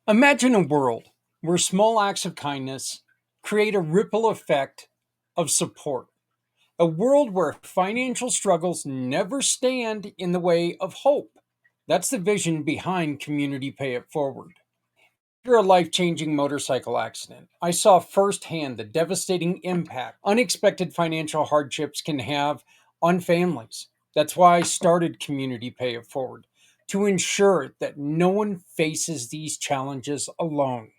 Imagine a world where small acts of kindness create a ripple effect of support. A world where financial struggles never stand in the way of hope. That's the vision behind Community Pay It Forward. After a life changing motorcycle accident, I saw firsthand the devastating impact unexpected financial hardships can have on families. That's why I started Community Pay It Forward, to ensure that no one faces these challenges alone.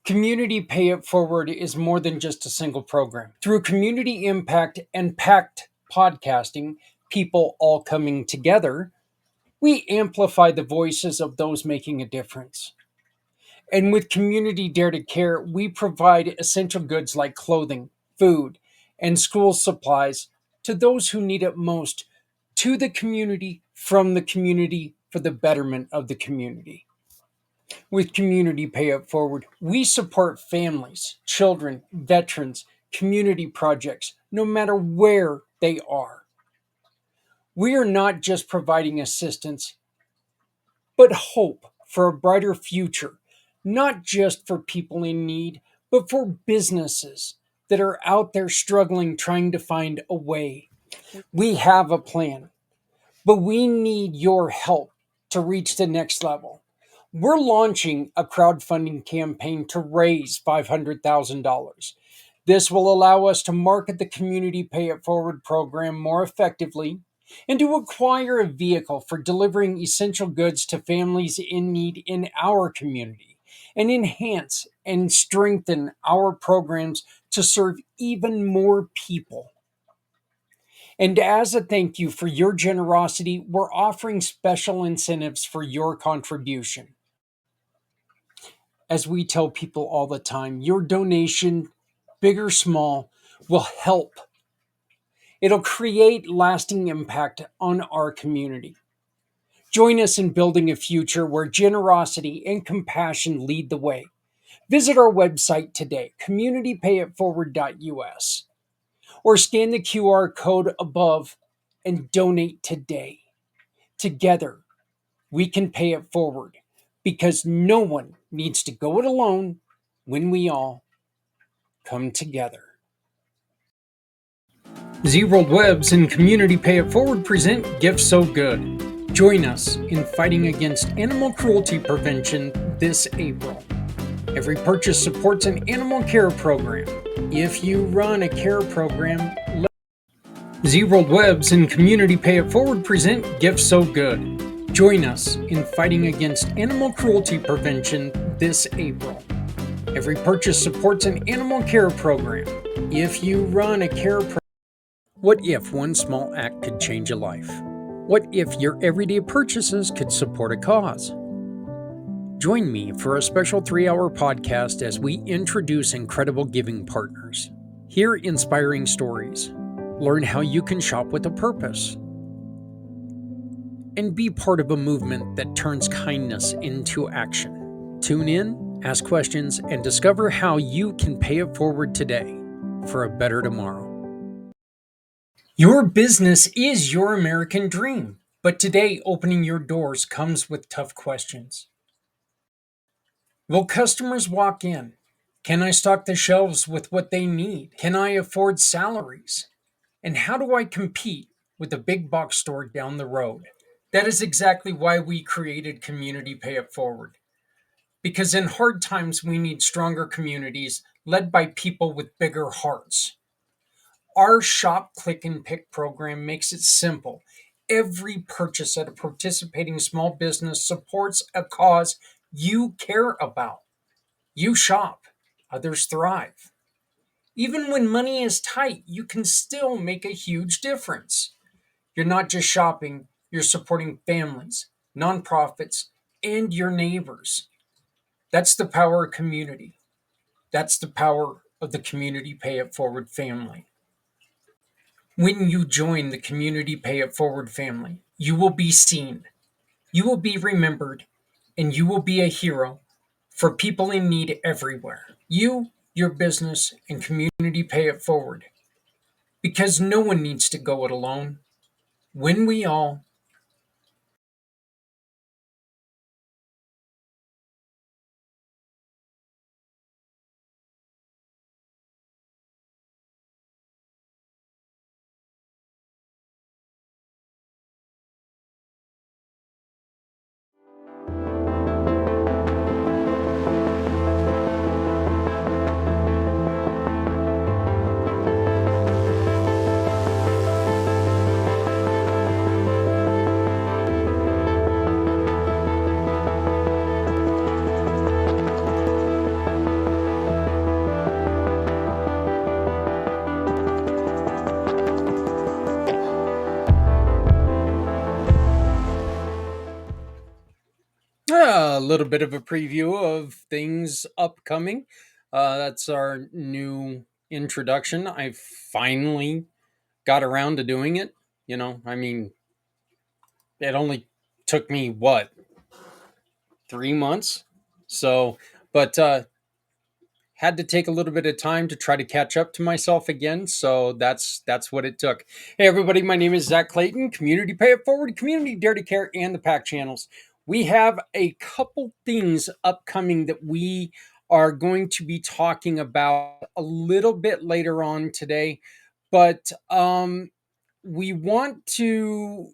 Community Pay It Forward is more than just a single program. Through community impact and packed podcasting, people all coming together, we amplify the voices of those making a difference. And with Community Dare to Care, we provide essential goods like clothing, food, and school supplies to those who need it most, to the community, from the community, for the betterment of the community. With Community Pay It Forward, we support families, children, veterans, community projects, no matter where they are. We are not just providing assistance, but hope for a brighter future, not just for people in need, but for businesses that are out there struggling, trying to find a way. We have a plan, but we need your help to reach the next level. We're launching a crowdfunding campaign to raise $500,000. This will allow us to market the Community Pay It Forward program more effectively and to acquire a vehicle for delivering essential goods to families in need in our community and enhance and strengthen our programs to serve even more people. And as a thank you for your generosity, we're offering special incentives for your contribution. As we tell people all the time, your donation, big or small, will help. It'll create lasting impact on our community. Join us in building a future where generosity and compassion lead the way. Visit our website today, communitypayitforward.us, or scan the QR code above and donate today. Together, we can pay it forward because no one needs to go it alone when we all come together. Zero Webs and Community Pay It Forward present Gifts So Good. Join us in fighting against animal cruelty prevention this April. Every purchase supports an animal care program. If you run a care program, Zero Webs and Community Pay It Forward present Gifts So Good. Join us in fighting against animal cruelty prevention this April. Every purchase supports an animal care program. If you run a care program, what if one small act could change a life? What if your everyday purchases could support a cause? Join me for a special 3-hour podcast as we introduce incredible giving partners. Hear inspiring stories. Learn how you can shop with a purpose. And be part of a movement that turns kindness into action. Tune in, ask questions, and discover how you can pay it forward today for a better tomorrow. Your business is your American dream, but today opening your doors comes with tough questions. Will customers walk in? Can I stock the shelves with what they need? Can I afford salaries? And how do I compete with the big box store down the road? That is exactly why we created Community Pay It Forward. Because in hard times, we need stronger communities led by people with bigger hearts. Our Shop, Click, and Pick program makes it simple. Every purchase at a participating small business supports a cause you care about. You shop, others thrive. Even when money is tight, you can still make a huge difference. You're not just shopping, you're supporting families, nonprofits, and your neighbors. That's the power of community. That's the power of the Community Pay It Forward family. When you join the Community Pay It Forward family, you will be seen, you will be remembered, and you will be a hero for people in need everywhere. You, your business, and Community Pay It Forward. Because no one needs to go it alone when we all a little bit of a preview of things upcoming. That's our new introduction. I finally got around to doing it. I mean, it only took me what, 3 months? So, but had to take a little bit of time to try to catch up to myself again. So that's what it took. Hey everybody, my name is Zach Clayton, Community Pay It Forward, Community Dare to Care, and the Pack channels. We have a couple things upcoming that we are going to be talking about a little bit later on today, but we want to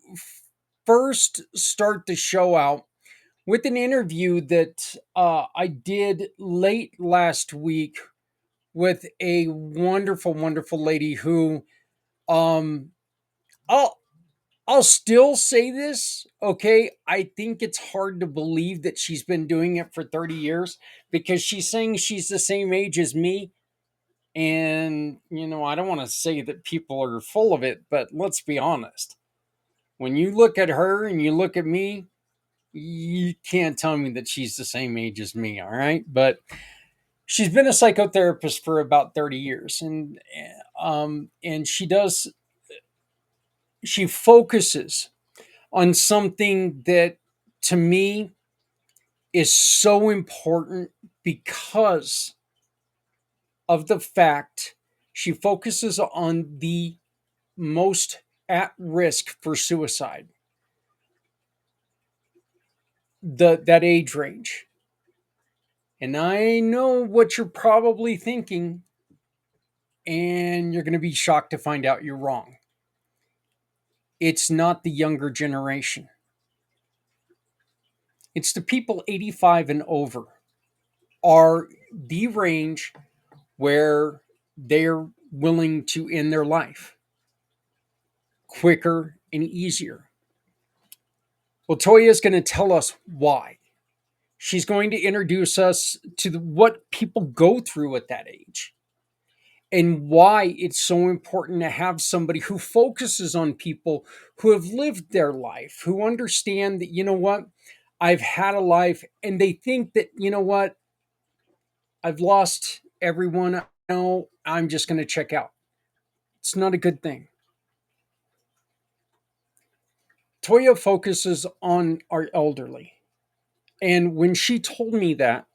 first start the show out with an interview that I did late last week with a wonderful, wonderful lady who, um, I'll I'll still say this, okay? I think it's hard to believe that she's been doing it for 30 years because she's saying she's the same age as me. And, I don't want to say that people are full of it, but let's be honest. When you look at her and you look at me, you can't tell me that she's the same age as me, all right? But she's been a psychotherapist for about 30 years, and she focuses on something that to me is so important because of the fact she focuses on the most at risk for suicide, that age range. And I know what you're probably thinking, and you're going to be shocked to find out you're wrong. It's not the younger generation. It's the people 85 and over are the range where they're willing to end their life quicker and easier. Well, Toya is going to tell us why. She's going to introduce us to what people go through at that age and why it's so important to have somebody who focuses on people who have lived their life, who understand that, I've had a life, and they think that, I've lost everyone I know, I'm just going to check out. It's not a good thing. Toya focuses on our elderly. And when she told me that,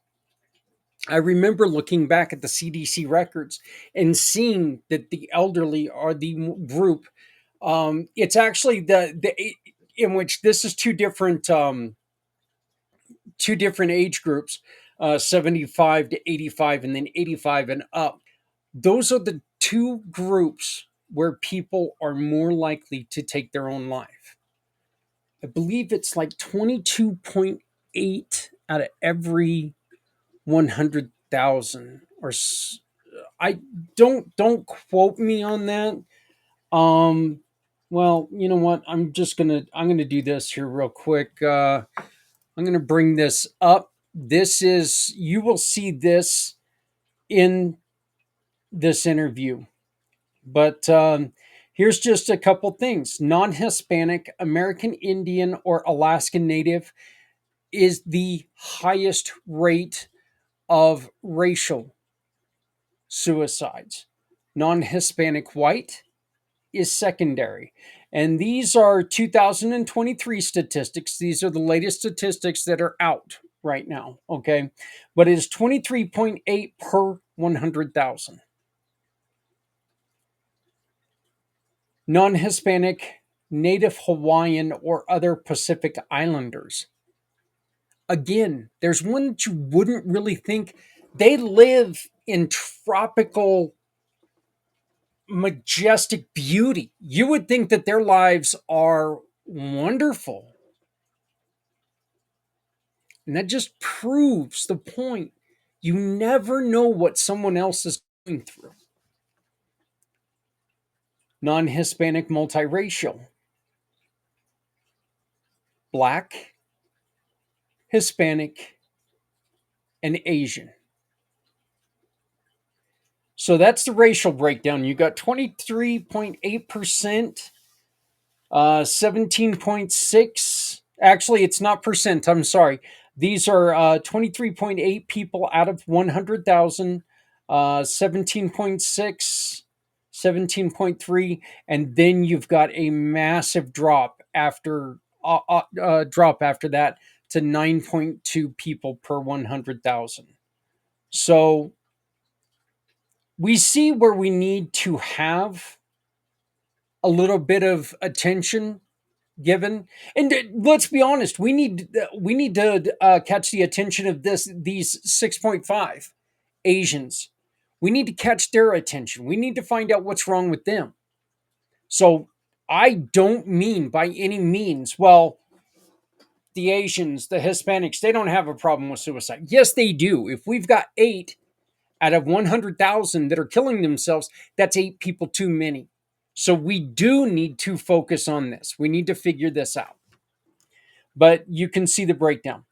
I remember looking back at the CDC records and seeing that the elderly are the group. It's actually in which this is two different age groups, 75 to 85, and then 85 and up. Those are the two groups where people are more likely to take their own life. I believe it's like 22.8 out of every 100,000, or I don't quote me on that. Well, you know what? I'm gonna do this here real quick. I'm gonna bring this up. You will see this in this interview, but here's just a couple things. Non-Hispanic, American Indian, or Alaskan Native is the highest rate of racial suicides. Non Hispanic white is secondary. And these are 2023 statistics. These are the latest statistics that are out right now. Okay. But it is 23.8 per 100,000. Non Hispanic, Native Hawaiian, or other Pacific Islanders. Again, there's one that you wouldn't really think. They live in tropical, majestic beauty. You would think that their lives are wonderful. And that just proves the point. You never know what someone else is going through. Non Hispanic, multiracial, Black, Hispanic, and Asian. So that's the racial breakdown. You got 23.8%, 17.6. Actually, it's not percent. I'm sorry. These are 23.8 people out of 100,000, 17.6, 17.3, and then you've got a massive drop after that to 9.2 people per 100,000. So we see where we need to have a little bit of attention given, and let's be honest, we need to catch the attention of these 6.5 Asians. We need to catch their attention. We need to find out what's wrong with them. So I don't mean by any means, well, the Asians, the Hispanics, they don't have a problem with suicide. Yes, they do. If we've got 8 out of 100,000 that are killing themselves, that's 8 people too many. So we do need to focus on this. We need to figure this out. But you can see the breakdown.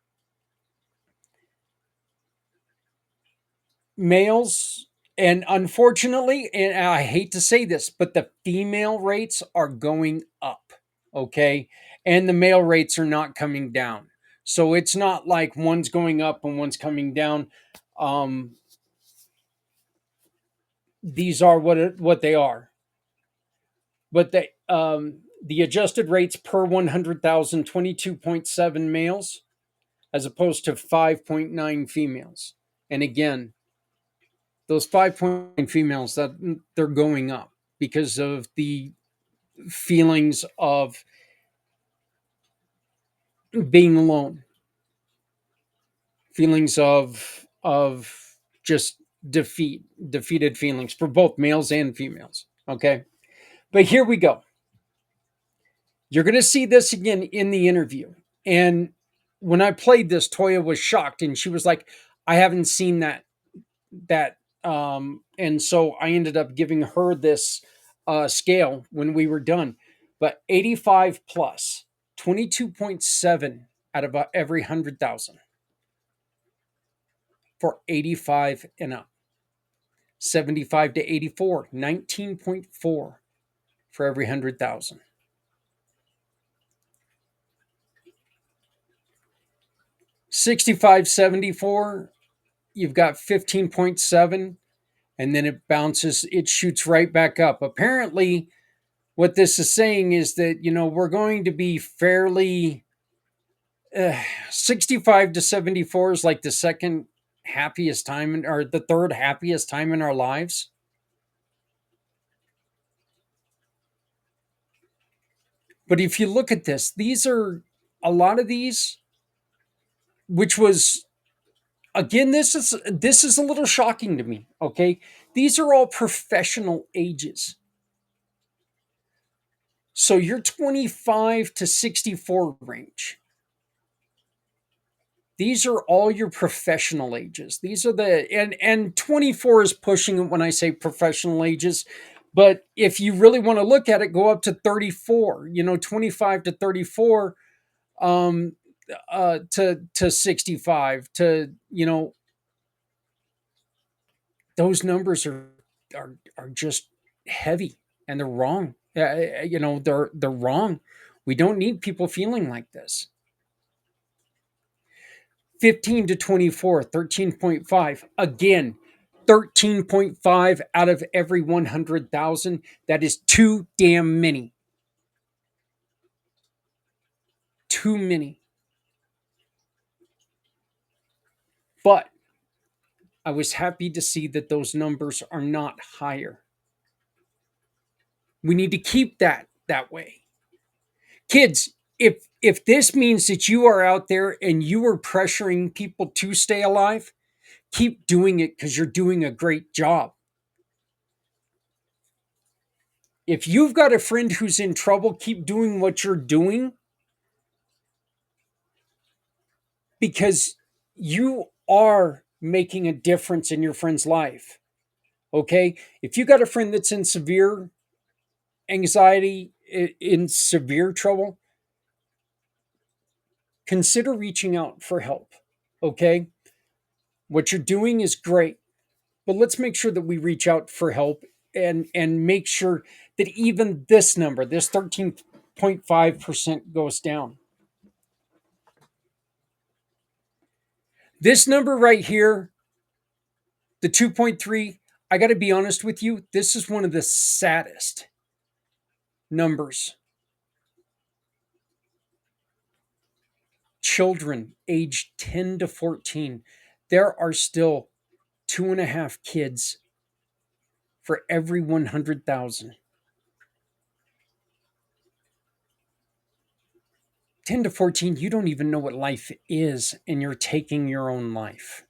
Males, and unfortunately, and I hate to say this, but the female rates are going up, okay? And the male rates are not coming down. So it's not like one's going up and one's coming down. Um, these are what they are. But the adjusted rates per 100,000, 22.7 males as opposed to 5.9 females. And again, those 5.9 females, that they're going up because of the feelings of being alone, feelings of just defeated feelings for both males and females. Okay, but here we go. You're going to see this again in the interview. And when I played this, Toya was shocked and she was like, I haven't seen that. And so I ended up giving her this scale when we were done. But 85 plus, 22.7 out of every 100,000 for 85 and up. 75 to 84, 19.4 for every 100,000. 65, 74, you've got 15.7, and then it bounces, it shoots right back up. Apparently, what this is saying is that, we're going to be fairly 65 to 74 is like the second happiest time or the third happiest time in our lives. But if you look at this, these are a lot of these, which was again, this is a little shocking to me. Okay, these are all professional ages. So you're 25 to 64 range. These are all your professional ages. These are and 24 is pushing it when I say professional ages. But if you really want to look at it, go up to 34, 25 to 34, um, to 65 to, those numbers are just heavy and they're wrong. They're wrong. We don't need people feeling like this. 15 to 24, 13.5. Again, 13.5 out of every 100,000. That is too damn many. Too many. But I was happy to see that those numbers are not higher. We need to keep that way. Kids, if this means that you are out there and you are pressuring people to stay alive, keep doing it because you're doing a great job. If you've got a friend who's in trouble, keep doing what you're doing because you are making a difference in your friend's life. Okay? If you got a friend that's in severe anxiety, in severe trouble, consider reaching out for help. Okay? What you're doing is great, but let's make sure that we reach out for help and make sure that even this number, this 13.5% goes down. This number right here, the 2.3, I got to be honest with you, this is one of the saddest numbers. Children aged 10 to 14, there are still 2.5 kids for every 100,000. 10 to 14, you don't even know what life is, and you're taking your own life.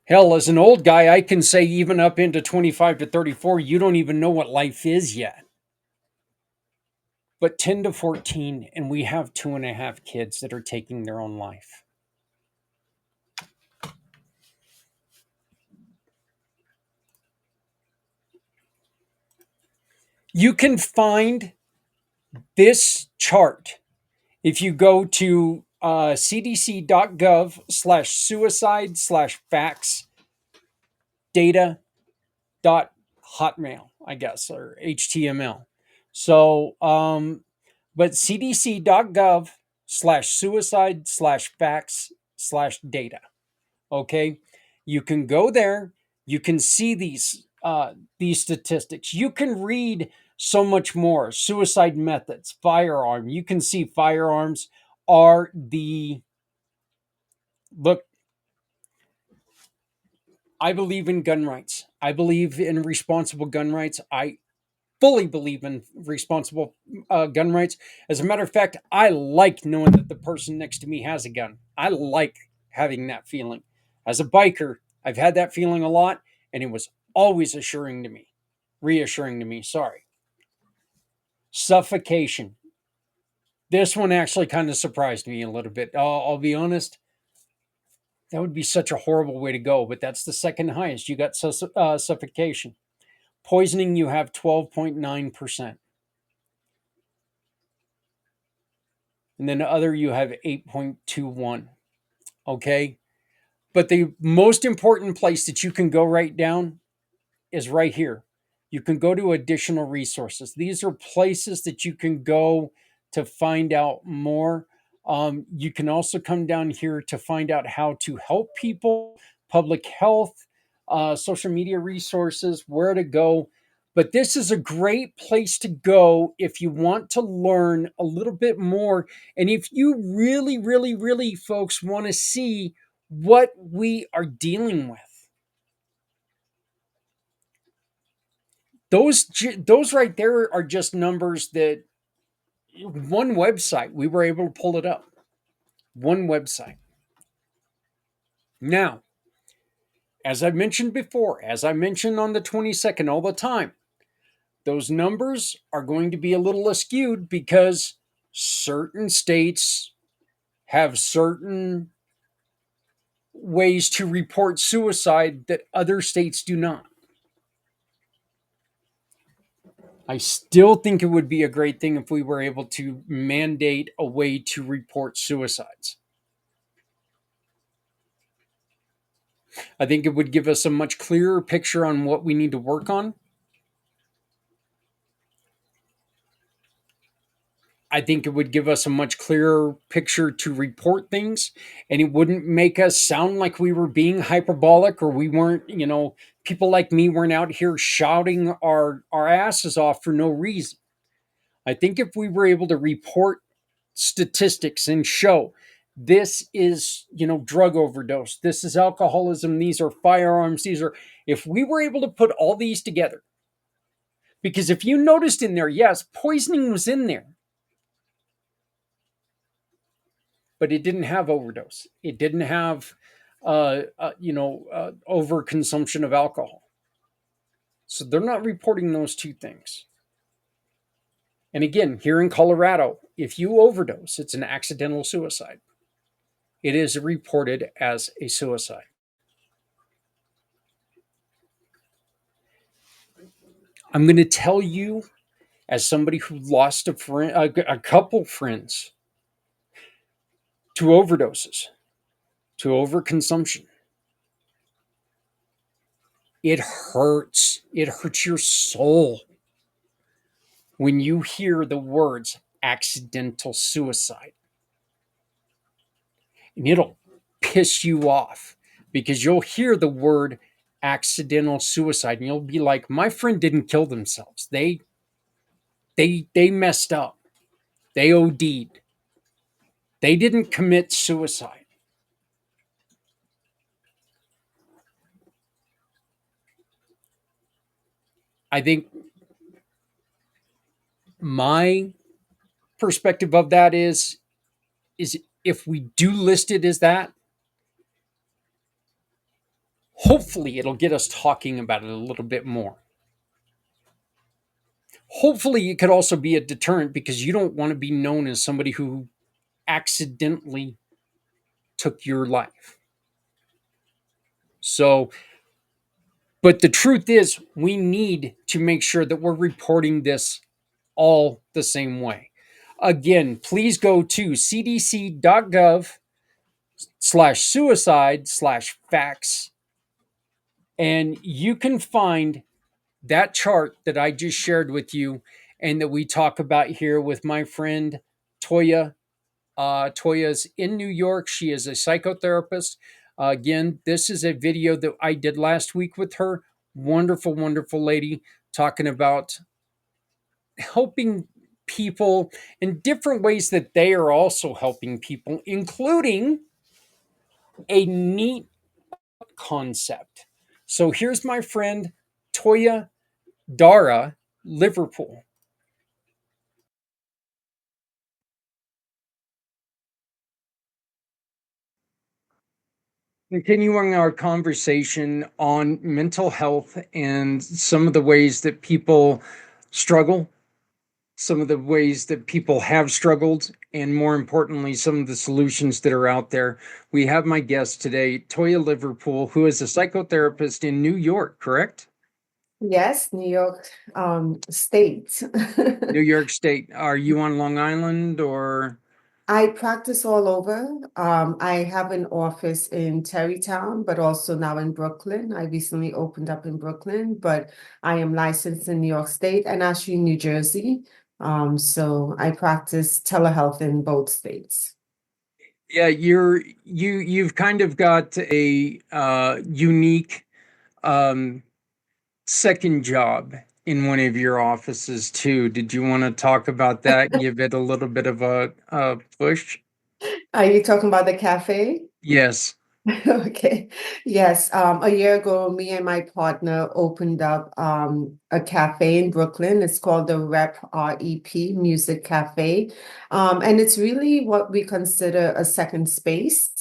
Hell, as an old guy, I can say even up into 25 to 34, you don't even know what life is yet. But 10 to 14, and we have 2.5 kids that are taking their own life. You can find this chart if you go to cdc.gov/suicide/facts data dot hotmail, I guess, or HTML. So, but cdc.gov/suicide/facts/data. Okay, you can go there. You can see these statistics. You can read so much more. Suicide methods, firearm. You can see firearms are the look. I believe in gun rights. I believe in responsible gun rights. I fully believe in responsible gun rights. As a matter of fact, I like knowing that the person next to me has a gun. I like having that feeling. As a biker, I've had that feeling a lot, and it was always reassuring to me. Sorry. Suffocation. This one actually kind of surprised me a little bit. I'll be honest. That would be such a horrible way to go, but that's the second highest. You got suffocation. Poisoning, you have 12.9%. And then other, you have 8.21. Okay. But the most important place that you can go right down is right here. You can go to additional resources. These are places that you can go to find out more. You can also come down here to find out how to help people, public health, social media resources, where to go. But this is a great place to go if you want to learn a little bit more. And if you really, really, really, folks, want to see what we are dealing with. Those right there are just numbers that one website we were able to pull it up. One website. Now, as I mentioned before, as I mentioned on the 22nd all the time, those numbers are going to be a little askewed because certain states have certain ways to report suicide that other states do not. I still think it would be a great thing if we were able to mandate a way to report suicides. I think it would give us a much clearer picture on what we need to work on. I think it would give us a much clearer picture to report things, and it wouldn't make us sound like we were being hyperbolic or we weren't, people like me weren't out here shouting our asses off for no reason. I think if we were able to report statistics and show this is, drug overdose, this is alcoholism, these are firearms, if we were able to put all these together, because if you noticed in there, yes, poisoning was in there, but it didn't have overdose. It didn't have, overconsumption of alcohol. So they're not reporting those two things. And again, here in Colorado, if you overdose, it's an accidental suicide. It is reported as a suicide. I'm going to tell you, as somebody who lost a friend, a couple friends to overdoses, to overconsumption, it hurts. It hurts your soul when you hear the words accidental suicide. and it'll piss you off because you'll hear the word accidental suicide and you'll be like, my friend didn't kill themselves. They messed up. They OD'd. They didn't commit suicide. I think my perspective of that is if we do list it as that, hopefully it'll get us talking about it a little bit more. Hopefully it could also be a deterrent because you don't want to be known as somebody who accidentally took your life. So, but the truth is, we need to make sure that we're reporting this all the same way. Again, please go to cdc.gov/suicide/facts, and you can find that chart that I just shared with you and that we talk about here with my friend Toya. Toya's in New York. She is a psychotherapist. Again, this is a video that I did last week with her. Wonderful, wonderful lady talking about helping people in different ways that they are also helping people, including a neat concept. So here's my friend Toya Dara, Liverpool. Continuing our conversation on mental health and some of the ways that people struggle, some of the ways that people have struggled, and more importantly, some of the solutions that are out there. We have my guest today, Toya Liverpool, who is a psychotherapist in New York, correct? Yes, New York State. New York State. Are you on Long Island or? I practice all over. I have an office in Terrytown, but also now in Brooklyn. I recently opened up in Brooklyn, but I am licensed in New York State and actually New Jersey. So I practice telehealth in both states. Yeah, you've kind of got a unique um second job in one of your offices too. Did you want to talk about that? Give it a little bit of a push? Are you talking about the cafe? Yes. Okay. Yes. A year ago, me and my partner opened up a cafe in Brooklyn. It's called the REP Music Cafe. And it's really what we consider a second space.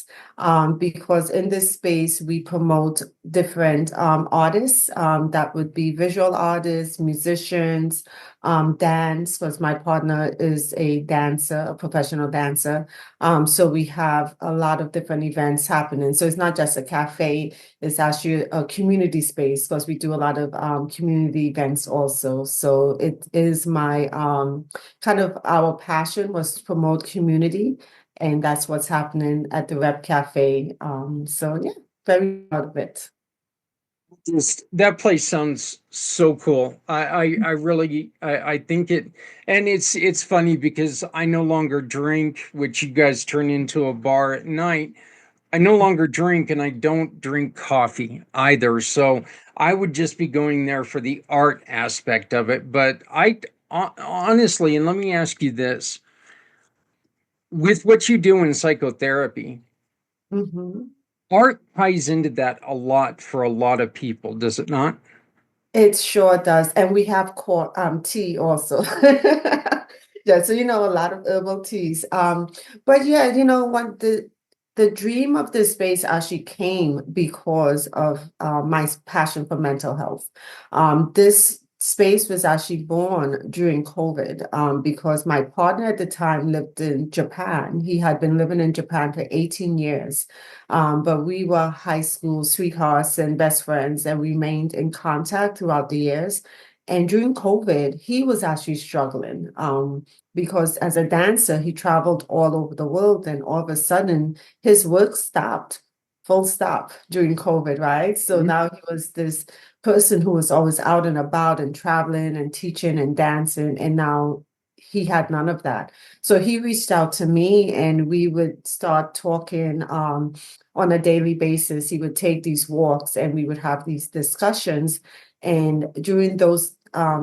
Because in this space we promote different artists. That would be visual artists, musicians, dance, because my partner is a dancer, a professional dancer. So we have a lot of different events happening. So it's not just a cafe, it's actually a community space because we do a lot of community events also. So it is my kind of our passion was to promote community, and that's what's happening at the Rep Cafe. So yeah, very proud of it. Just that place sounds so cool. I really I think it, and it's funny because I no longer drink, which you guys turn into a bar at night. I no longer drink and I don't drink coffee either. So I would just be going there for the art aspect of it. But honestly, and let me ask you this, with what you do in psychotherapy, Mhm. art ties into that a lot for a lot of people, does it not? It sure does. And we have tea also. Yeah, so a lot of herbal teas. But yeah, what the dream of this space actually came because of my passion for mental health. This space was actually born during COVID, because my partner at the time lived in Japan. He had been living in Japan for 18 years. But we were high school sweethearts and best friends and remained in contact throughout the years. And during COVID, he was actually struggling, because as a dancer, he traveled all over the world, and all of a sudden his work stopped, full stop, during COVID, right? So Mhm. now he was this person who was always out and about and traveling and teaching and dancing. And now he had none of that. So he reached out to me and we would start talking on a daily basis. He would take these walks and we would have these discussions. And during those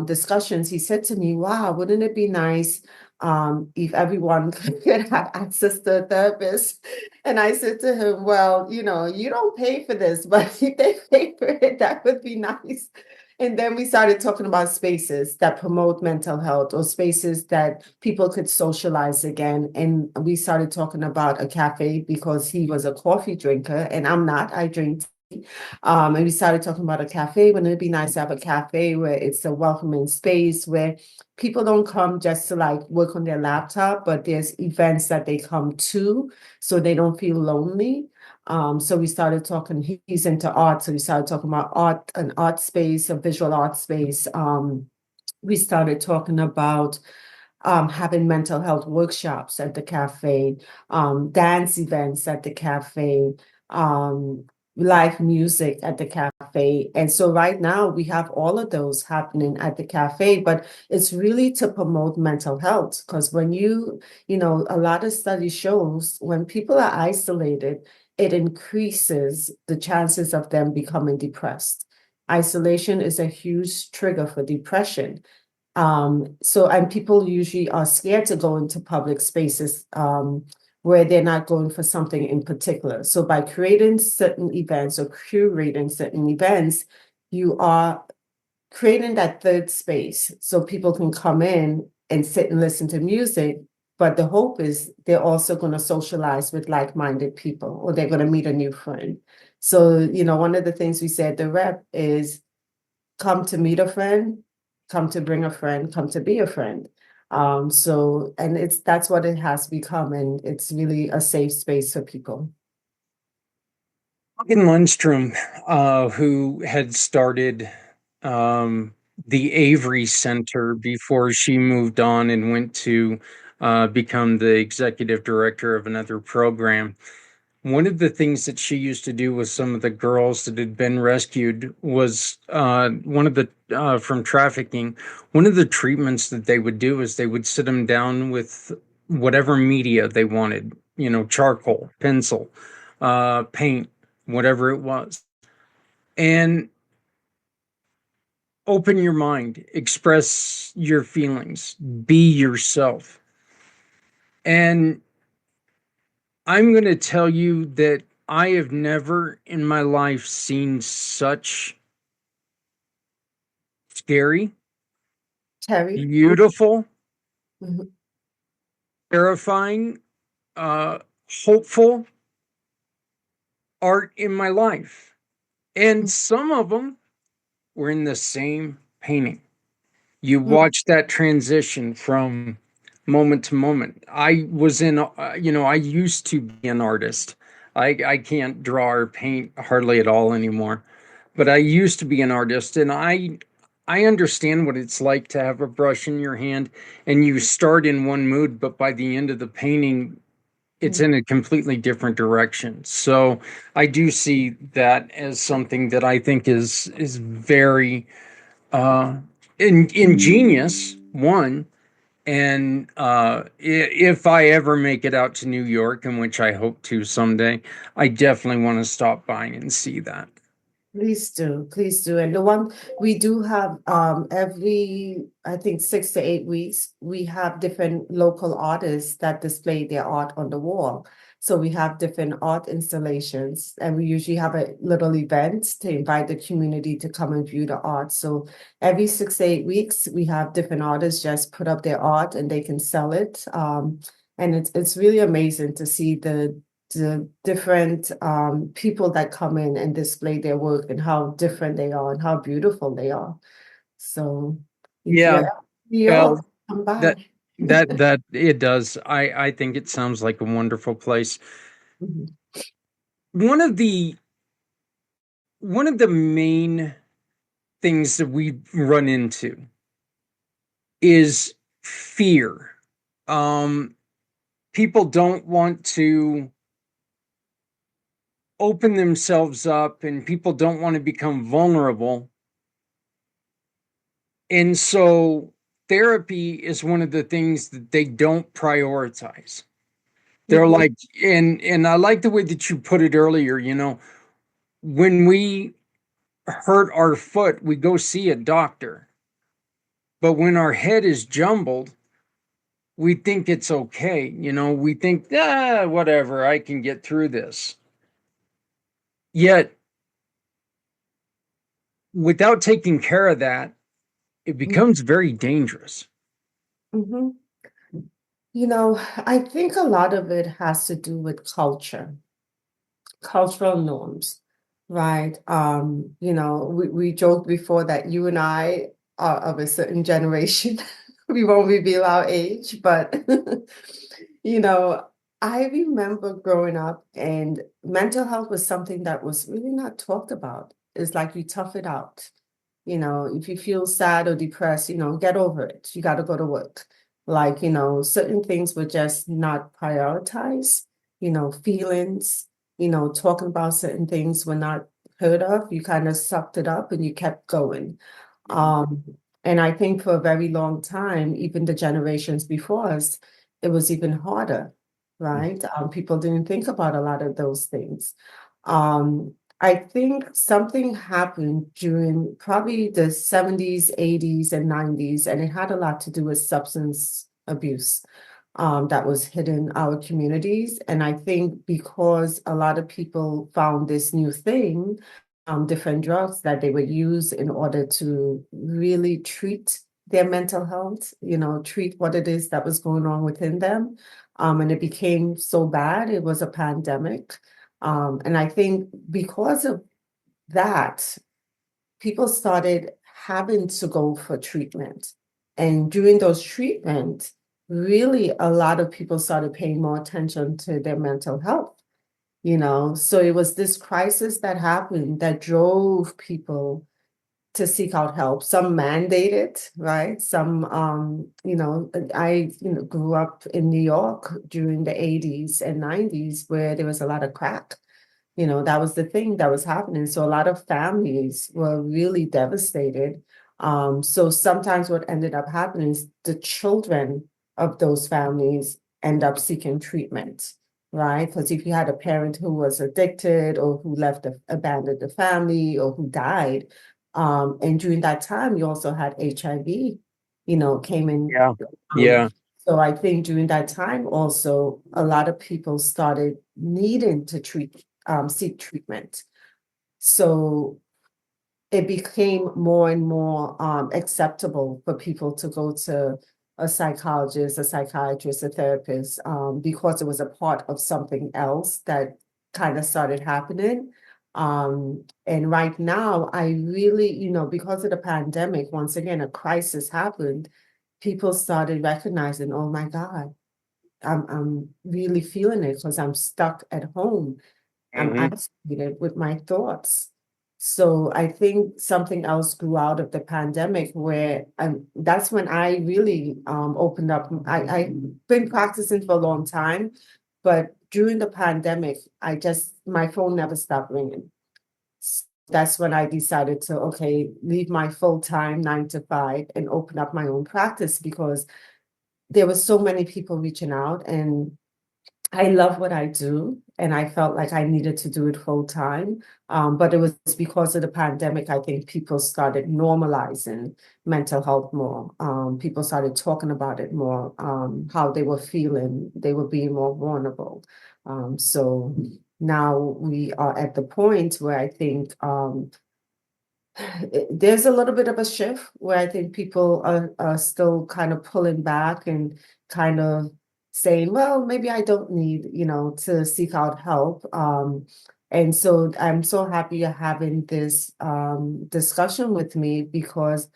discussions, he said to me, wow, wouldn't it be nice if everyone could have access to a therapist? And I said to him, well, you don't pay for this, but if they pay for it, that would be nice. And then we started talking about spaces that promote mental health or spaces that people could socialize again. And we started talking about a cafe because he was a coffee drinker and I'm not, I drink tea. And we started talking about a cafe. Wouldn't it be nice to have a cafe where it's a welcoming space where people don't come just to like work on their laptop, but there's events that they come to so they don't feel lonely. So we started talking, he's into art, so we started talking about art, an art space, a visual art space. We started talking about having mental health workshops at the cafe, dance events at the cafe, um, live music at the cafe. And so right now we have all of those happening at the cafe, but it's really to promote mental health because when a lot of study shows when people are isolated, it increases the chances of them becoming depressed. Isolation is a huge trigger for depression. And people usually are scared to go into public spaces where they're not going for something in particular. So by creating certain events or curating certain events, you are creating that third space so people can come in and sit and listen to music. But the hope is they're also going to socialize with like-minded people or they're going to meet a new friend. So, one of the things we said, the rep is come to meet a friend, come to bring a friend, come to be a friend. And that's what it has become, and it's really a safe space for people. Morgan Lundstrom, who had started the Avery Center before she moved on and went to become the executive director of another program. One of the things that she used to do with some of the girls that had been rescued was from trafficking. One of the treatments that they would do is they would sit them down with whatever media they wanted, charcoal, pencil, paint, whatever it was, and open your mind, express your feelings, be yourself. And I'm going to tell you that I have never in my life seen such scary, Terry? beautiful, Mhm. terrifying, uh, hopeful art in my life. And some of them were in the same painting. You watch that transition from moment to moment. I was in, I used to be an artist. I can't draw or paint hardly at all anymore, but I used to be an artist, and I understand what it's like to have a brush in your hand and you start in one mood, but by the end of the painting, it's in a completely different direction. So I do see that as something that I think is very uh, ingenious. One, and if I ever make it out to New York, in which I hope to someday, I definitely want to stop by and see that. Please do, please do. And the one we do have every, I think 6 to 8 weeks, we have different local artists that display their art on the wall. So we have different art installations, and we usually have a little event to invite the community to come and view the art. So every 6 to 8 weeks, we have different artists just put up their art and they can sell it. And it's really amazing to see the different people that come in and display their work and how different they are and how beautiful they are. So if you're Yeah, at New York, well, come that by. that it does. I think it sounds like a wonderful place. Mhm. One of the one of the main things that we run into is fear. Um, People don't want to open themselves up, and people don't want to become vulnerable. And so therapy is one of the things that they don't prioritize. They're Mhm. like, and I like the way that you put it earlier, when we hurt our foot, we go see a doctor. But when our head is jumbled, we think it's okay. We think, whatever, I can get through this. Yet, without taking care of that, it becomes very dangerous. Mhm. I think a lot of it has to do with culture, cultural norms, right? We joked before that you and I are of a certain generation. We won't reveal our age, but you know, I remember growing up and mental health was something that was really not talked about. It's like you tough it out. If you feel sad or depressed, get over it. You got to go to work. Like, certain things were just not prioritized, feelings, talking about certain things were not heard of. You kind of sucked it up and you kept going. Um, and I think for a very long time, even the generations before us, it was even harder, right? People didn't think about a lot of those things. Um, I think something happened during probably the 70s, 80s, and 90s, and it had a lot to do with substance abuse that was hitting our communities. And I think because a lot of people found this new thing, different drugs that they would use in order to really treat their mental health, treat what it is that was going on within them. And it became so bad, it was a pandemic. And I think because of that, people started having to go for treatment. And during those treatments, really a lot of people started paying more attention to their mental health. So it was this crisis that happened that drove people to seek out help. Some mandated, right? Some, I, grew up in New York during the 80s and 90s where there was a lot of crack. That was the thing that was happening. So a lot of families were really devastated. So sometimes what ended up happening is the children of those families end up seeking treatment, right? Because if you had a parent who was addicted or who abandoned the family or who died, and during that time, you also had HIV, came in. Yeah. Um, Yeah. so I think during that time also, a lot of people started needing to seek treatment. So it became more and more acceptable for people to go to a psychologist, a psychiatrist, a therapist, because it was a part of something else that kind of started happening. And right now, I really, because of the pandemic, once again, a crisis happened, people started recognizing, oh my God, I'm really feeling it because I'm stuck at home. I'm Hmm. isolated with my thoughts. So I think something else grew out of the pandemic where that's when I really opened up. I've been practicing for a long time, but during the pandemic, my phone never stopped ringing. That's when I decided to, okay, leave my full-time 9 to 5 and open up my own practice because there were so many people reaching out and I love what I do, and I felt like I needed to do it full time. But it was because of the pandemic, I think people started normalizing mental health more. People started talking about it more, how they were feeling, they were being more vulnerable. So now we are at the point where I think there's a little bit of a shift where I think people are still kind of pulling back and kind of saying, well, maybe I don't need, to seek out help. And so I'm so happy you're having this discussion with me because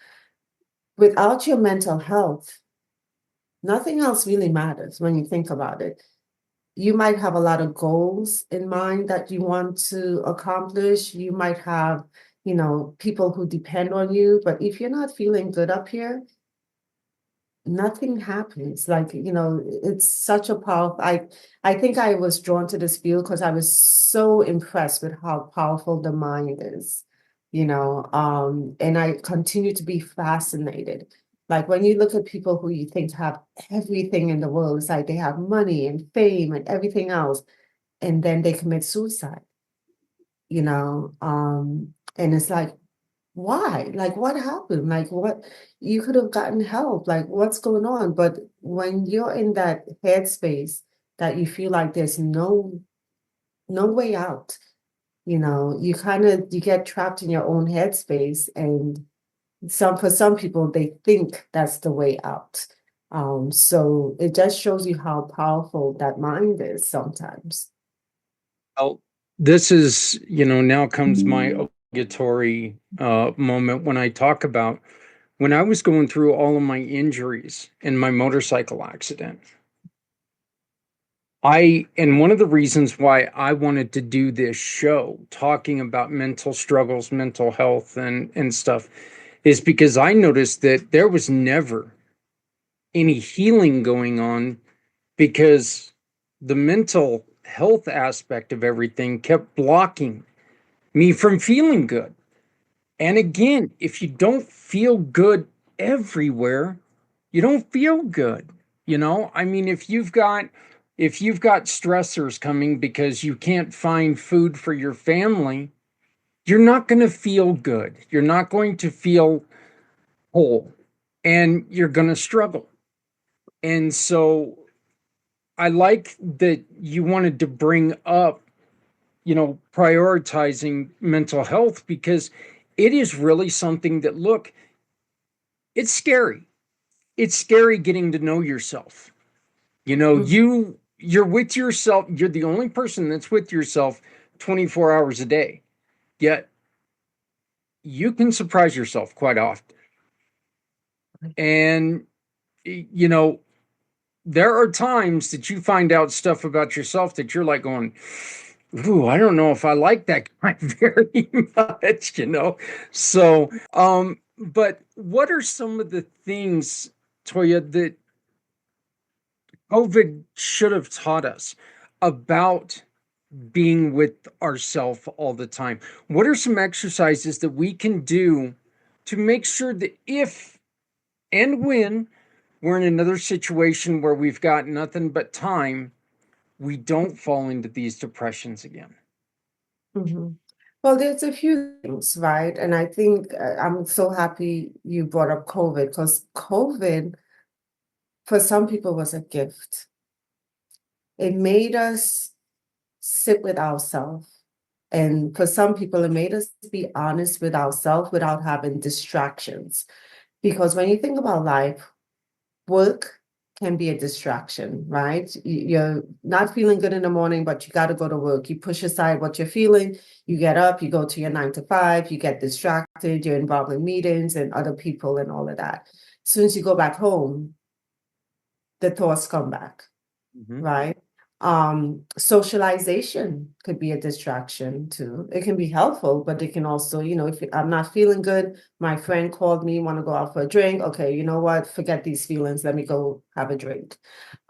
without your mental health, nothing else really matters when you think about it. You might have a lot of goals in mind that you want to accomplish. You might have, people who depend on you, but if you're not feeling good up here, nothing happens. Like, it's such a powerful, I think I was drawn to this field because I was so impressed with how powerful the mind is, and I continue to be fascinated Like when you look at people who you think have everything in the world, it's like they have money and fame and everything else, and then they commit suicide, and it's like, why? Like, what happened? Like, what you could have gotten help. Like, what's going on? But when you're in that headspace that you feel like there's no way out, you get trapped in your own headspace, and for some people they think that's the way out. So it just shows you how powerful that mind is sometimes. Well, this is, now comes my obligatory moment when I talk about when I was going through all of my injuries in my motorcycle accident. And one of the reasons why I wanted to do this show, talking about mental struggles, mental health, and stuff, is because I noticed that there was never any healing going on because the mental health aspect of everything kept blocking me from feeling good. And again, if you don't feel good everywhere, you don't feel good. I mean, if you've got stressors coming because you can't find food for your family, you're not going to feel good. You're not going to feel whole, and you're going to struggle. And so I like that you wanted to bring up, prioritizing mental health because it is really something that, look, it's scary. It's scary getting to know yourself. Mhm. You're with yourself. You're the only person that's with yourself 24 hours a day. Yet you can surprise yourself quite often. And you know, there are times that you find out stuff about yourself that you're like going, ooh, I don't know if I like that guy very much. So, but what are some of the things, Toya, that COVID should have taught us about being with ourself all the time? What are some exercises that we can do to make sure that if and when we're in another situation where we've got nothing but time, we don't fall into these depressions again? Mhm. Well, there's a few things, right? And I think I'm so happy you brought up COVID because COVID, for some people, was a gift. It made us sit with ourselves. And for some people, it made us be honest with ourselves without having distractions. Because when you think about life, work can be a distraction, right? You're not feeling good in the morning, but you got to go to work. You push aside what you're feeling, you get up, you go to your 9 to 5, you get distracted, you're involved in meetings and other people and all of that. As soon as you go back home, the thoughts come back, Mhm. right? Socialization could be a distraction too. It can be helpful, but it can also, if I'm not feeling good, my friend called me, want to go out for a drink. Okay, you know what? Forget these feelings. Let me go have a drink.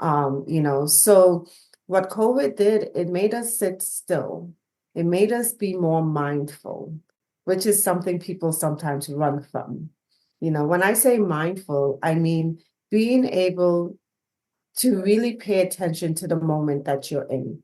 So what COVID did, it made us sit still. It made us be more mindful, which is something people sometimes run from. When I say mindful, I mean being able to really pay attention to the moment that you're in.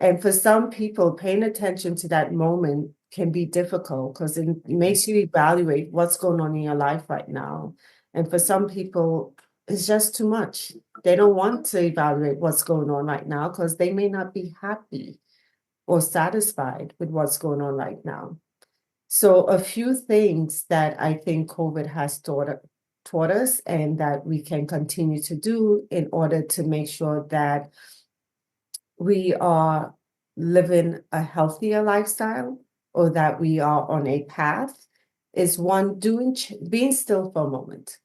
And for some people, paying attention to that moment can be difficult because it makes you evaluate what's going on in your life right now. And for some people, it's just too much. They don't want to evaluate what's going on right now because they may not be happy or satisfied with what's going on right now. So a few things that I think COVID has taught us and that we can continue to do in order to make sure that we are living a healthier lifestyle or that we are on a path is one, being still for a moment.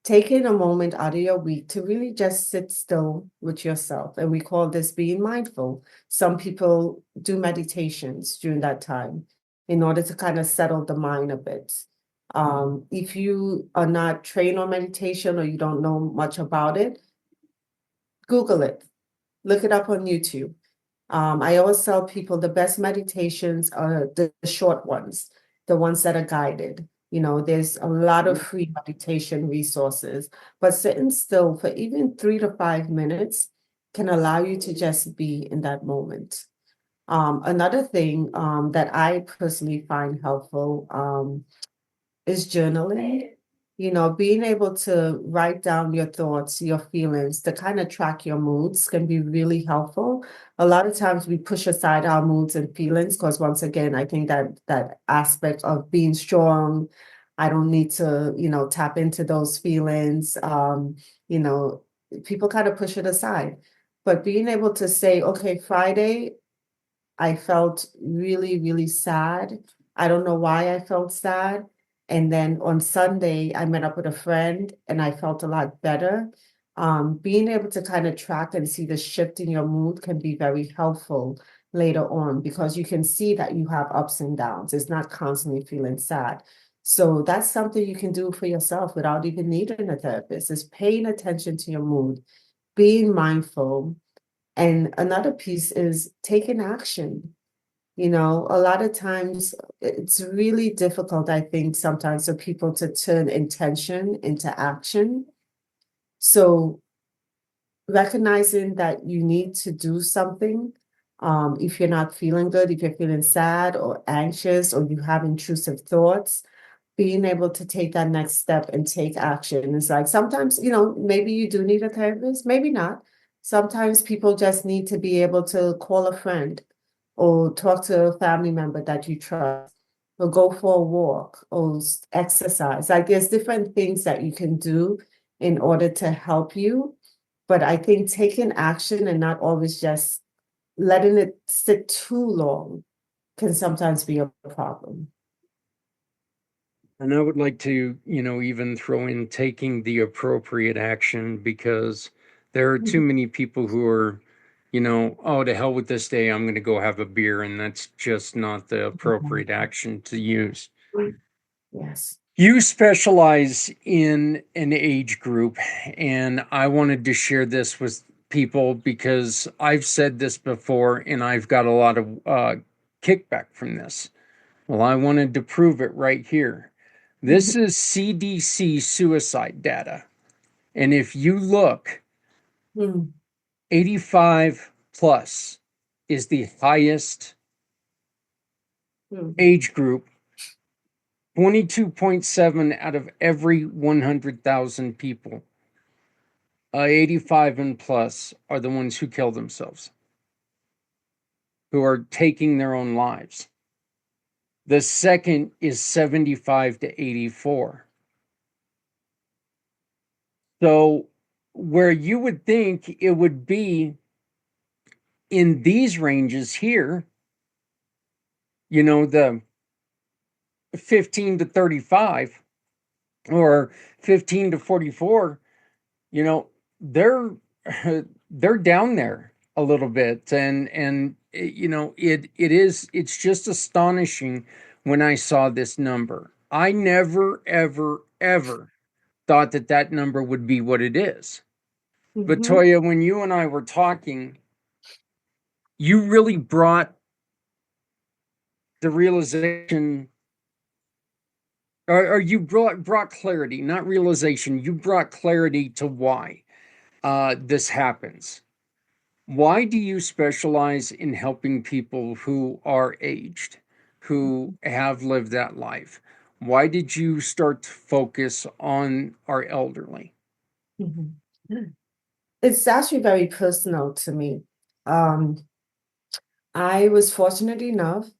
Taking a moment out of your week to really just sit still with yourself. And we call this being mindful. Some people do meditations during that time in order to kind of settle the mind a bit. If you are not trained on meditation or you don't know much about it, Google it, look it up on YouTube. I always tell people the best meditations are the short ones, the ones that are guided. There's a lot of free meditation resources, but sitting still for even 3 to 5 minutes can allow you to just be in that moment. Another thing that I personally find helpful is journaling. Being able to write down your thoughts, your feelings, to kind of track your moods can be really helpful. A lot of times we push aside our moods and feelings because once again, I think that aspect of being strong, I don't need to, tap into those feelings. You know, People kind of push it aside. But being able to say, okay, Friday, I felt really, really sad. I don't know why I felt sad. And then on Sunday, I met up with a friend and I felt a lot better. Being able to kind of track and see the shift in your mood can be very helpful later on because you can see that you have ups and downs. It's not constantly feeling sad. So that's something you can do for yourself without even needing a therapist, is paying attention to your mood, being mindful, and another piece is taking action. A lot of times it's really difficult, I think, sometimes for people to turn intention into action. So recognizing that you need to do something, if you're not feeling good, if you're feeling sad or anxious, or you have intrusive thoughts, being able to take that next step and take action. It's like sometimes, maybe you do need a therapist, maybe not. Sometimes people just need to be able to call a friend or talk to a family member that you trust, or go for a walk or exercise. Like there's different things that you can do in order to help you. But I think taking action and not always just letting it sit too long can sometimes be a problem. And I would like to, even throw in taking the appropriate action because there are too Mhm. many people who are, oh, to hell with this day, I'm going to go have a beer. And that's just not the appropriate action to use. Yes. You specialize in an age group, and I wanted to share this with people because I've said this before and I've got a lot of kickback from this. Well, I wanted to prove it right here. This is CDC suicide data. And if you look, Mhm. 85 plus is the highest Mhm. age group, 22.7 out of every 100,000 people. 85 and plus are the ones who kill themselves, who are taking their own lives. The second is 75 to 84. So, where you would think it would be in these ranges here, the 15 to 35 or 15 to 44, you know, they're they're down there a little bit, and it's just astonishing when I saw this number. I never ever thought that number would be what it is. But Mhm. Toya, when you and I were talking, you really brought the realization, or you brought clarity, not realization. You brought clarity to why this happens. Why do you specialize in helping people who are aged, who have lived that life? Why did you start to focus on our elderly? Mhm. It's actually very personal to me. Um, I was fortunate enough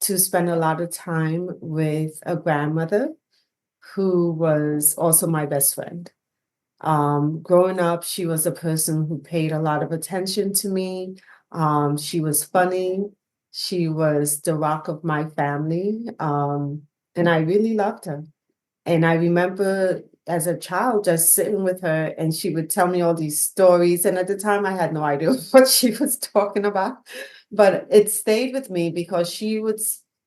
to spend a lot of time with a grandmother who was also my best friend. Growing up, she was a person who paid a lot of attention to me. She was funny. She was the rock of my family. And I really loved her. And I remember as a child just sitting with her and she would tell me all these stories. And at the time, I had no idea what she was talking about. But it stayed with me because she would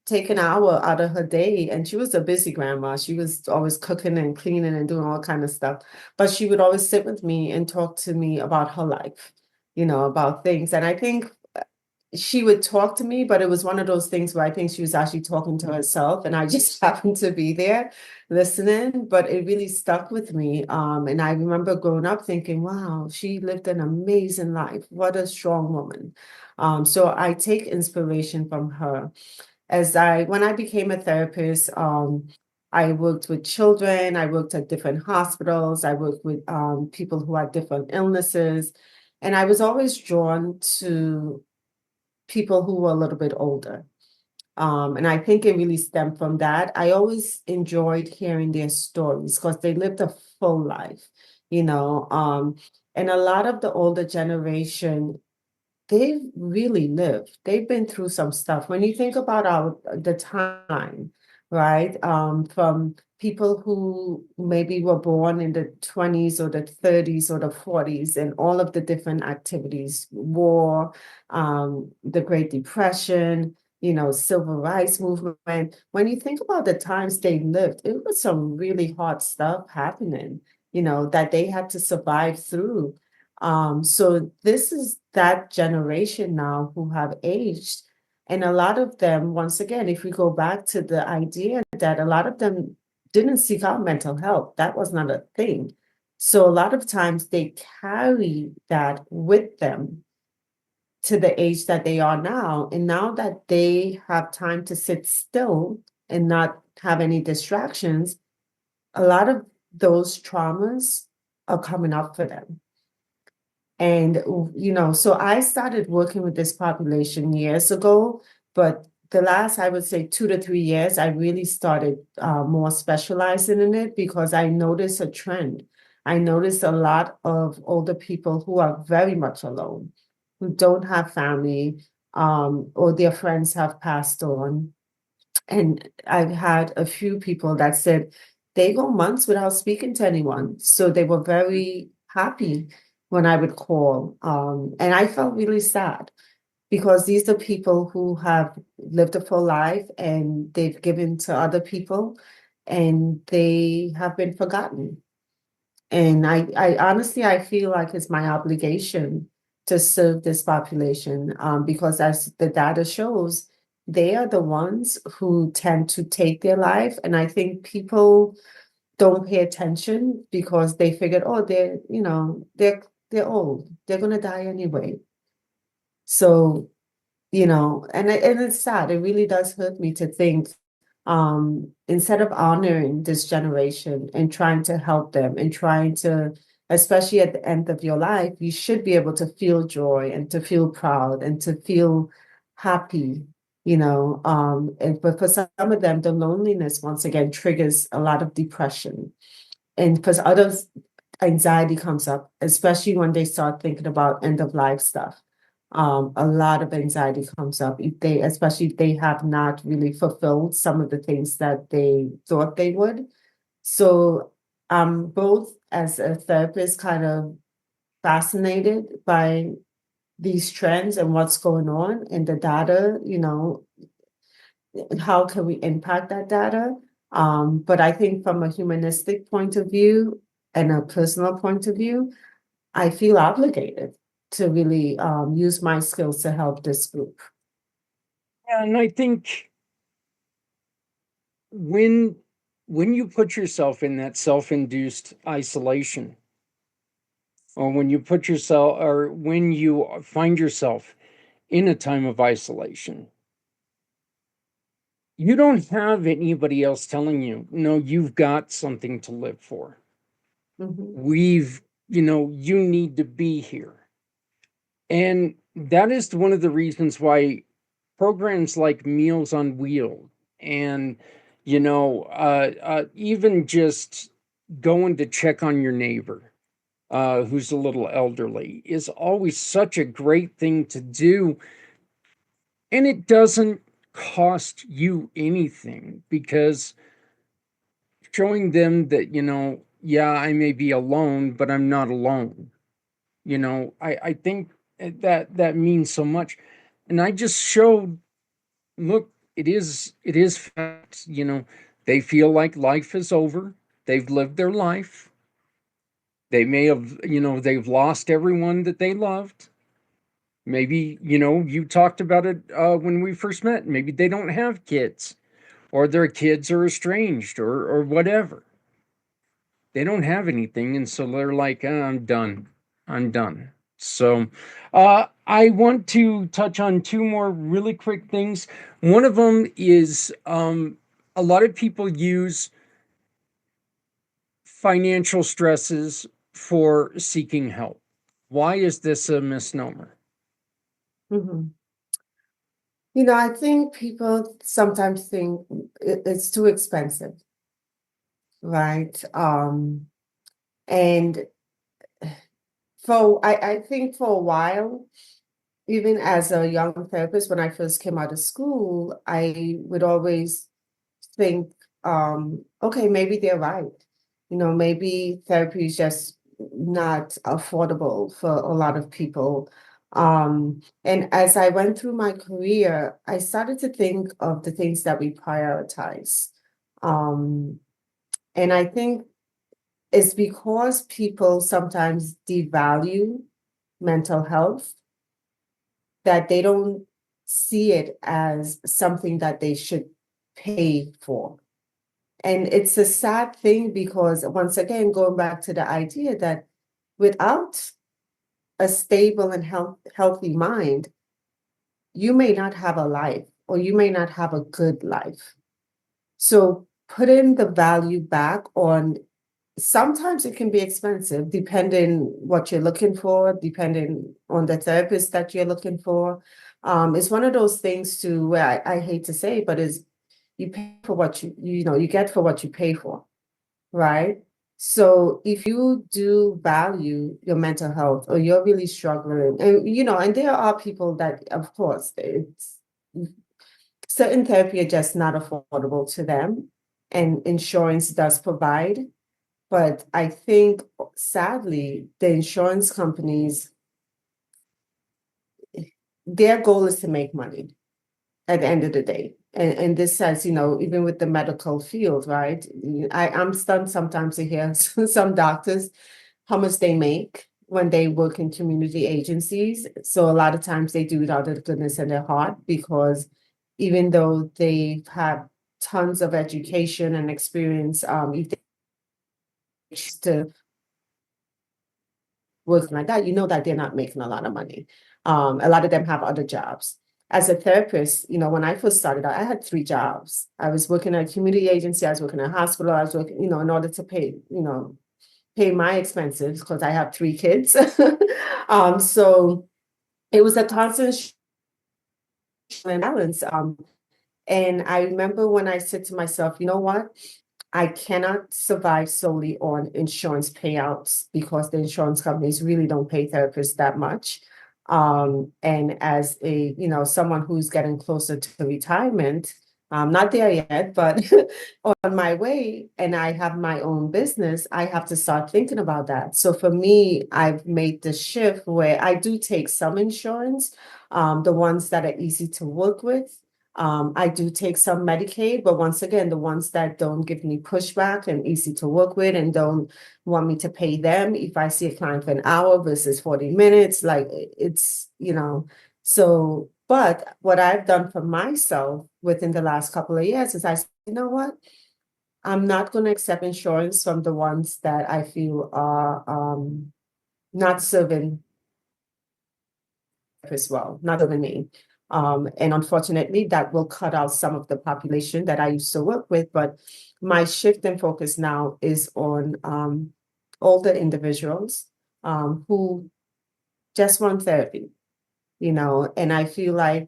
take an hour out of her day, and she was a busy grandma. She was always cooking and cleaning and doing all kind of stuff. But she would always sit with me and talk to me about her life, about things. And I think she would talk to me, but it was one of those things where I think she was actually talking to herself, and I just happened to be there listening. But it really stuck with me. And I remember growing up thinking, wow, she lived an amazing life. What a strong woman. So I take inspiration from her. When I became a therapist, I worked with children, I worked at different hospitals, I worked with people who had different illnesses, and I was always drawn to people who were a little bit older. And I think it really stemmed from that. I always enjoyed hearing their stories because they lived a full life, you know. And a lot of the older generation, they've really lived. They've been through some stuff. When you think about the time, right? From people who maybe were born in the 20s or the 30s or the 40s and all of the different activities, war, the Great Depression, civil rights movement. When you think about the times they lived, it was some really hard stuff happening, that they had to survive through. So this is that generation now who have aged. And a lot of them, once again, if we go back to the idea that a lot of them didn't seek out mental health, that was not a thing. So a lot of times they carry that with them to the age that they are now. And now that they have time to sit still and not have any distractions, a lot of those traumas are coming up for them. And, so I started working with this population years ago, but the last, I would say, 2 to 3 years, I really started more specializing in it because I noticed a trend. I noticed a lot of older people who are very much alone, who don't have family, or their friends have passed on. And I've had a few people that said they go months without speaking to anyone. So they were very happy when I would call. And I felt really sad because these are people who have lived a full life and they've given to other people and they have been forgotten. And I honestly, I feel like it's my obligation to serve this population, because as the data shows, they are the ones who tend to take their life. And I think people don't pay attention because they figured, oh, they're old, they're gonna die anyway. So, and it's sad. It really does hurt me to think, instead of honoring this generation and trying to help them and trying to, especially at the end of your life, you should be able to feel joy and to feel proud and to feel happy, but for some of them, the loneliness once again triggers a lot of depression. And for others, anxiety comes up, especially when they start thinking about end of life stuff. A lot of anxiety comes up especially if they have not really fulfilled some of the things that they thought they would. So both as a therapist kind of fascinated by these trends and what's going on in the data, how can we impact that data? But I think from a humanistic point of view and a personal point of view, I feel obligated to really use my skills to help this group. Yeah, and I think when when you put yourself in that self-induced isolation, or when you put yourself, or when you find yourself in a time of isolation, you don't have anybody else telling you, no, you've got something to live for. Mhm. We've, you need to be here. And that is one of the reasons why programs like Meals on Wheels and, even just going to check on your neighbor who's a little elderly is always such a great thing to do. And it doesn't cost you anything because showing them that, yeah, I may be alone, but I'm not alone. I think that means so much. And I just showed, look, it is fact, they feel like life is over. They've lived their life. They may have, they've lost everyone that they loved. Maybe, you talked about it when we first met. Maybe they don't have kids, or their kids are estranged, or whatever. They don't have anything, and so they're like, I'm done. I'm done. So, I want to touch on two more really quick things. One of them is a lot of people use financial stresses for seeking help. Why is this a misnomer? Mhm. I think people sometimes think it's too expensive, right? And I think for a while, even as a young therapist, when I first came out of school, I would always think, okay, maybe they're right. Maybe therapy is just not affordable for a lot of people. And as I went through my career, I started to think of the things that we prioritize. Um, and I think it's because people sometimes devalue mental health that they don't see it as something that they should pay for. And it's a sad thing because, once again, going back to the idea that without a stable and healthy mind, you may not have a life or you may not have a good life. So putting the value back on, sometimes it can be expensive depending what you're looking for, depending on the therapist that you're looking for. It's one of those things too where I hate to say, but is you pay for what you get for what you pay for, right? So if you do value your mental health or you're really struggling, and there are people that, of course, it's certain therapy are just not affordable to them, and insurance does provide. But I think, sadly, the insurance companies, their goal is to make money at the end of the day. And this says, even with the medical field, right? I'm stunned sometimes to hear some doctors how much they make when they work in community agencies. So a lot of times they do it out of the goodness of their heart, because even though they have tons of education and experience, if they choose to work like that, that they're not making a lot of money. A lot of them have other jobs. As a therapist, when I first started out, I had three jobs. I was working at a community agency, I was working at a hospital, I was working, in order to pay my expenses because I have three kids. So it was a constant balance. And I remember when I said to myself, you know what? I cannot survive solely on insurance payouts because the insurance companies really don't pay therapists that much. And as someone who's getting closer to retirement, I'm not there yet, but on my way, and I have my own business, I have to start thinking about that. So for me, I've made the shift where I do take some insurance, the ones that are easy to work with. I do take some Medicaid, but once again, the ones that don't give me pushback and easy to work with and don't want me to pay them if I see a client for an hour versus 40 minutes, like so, but what I've done for myself within the last couple of years is I said, you know what? I'm not going to accept insurance from the ones that I feel are not serving as well, not serving me. And unfortunately, that will cut out some of the population that I used to work with. But my shift in focus now is on older individuals who just want therapy, and I feel like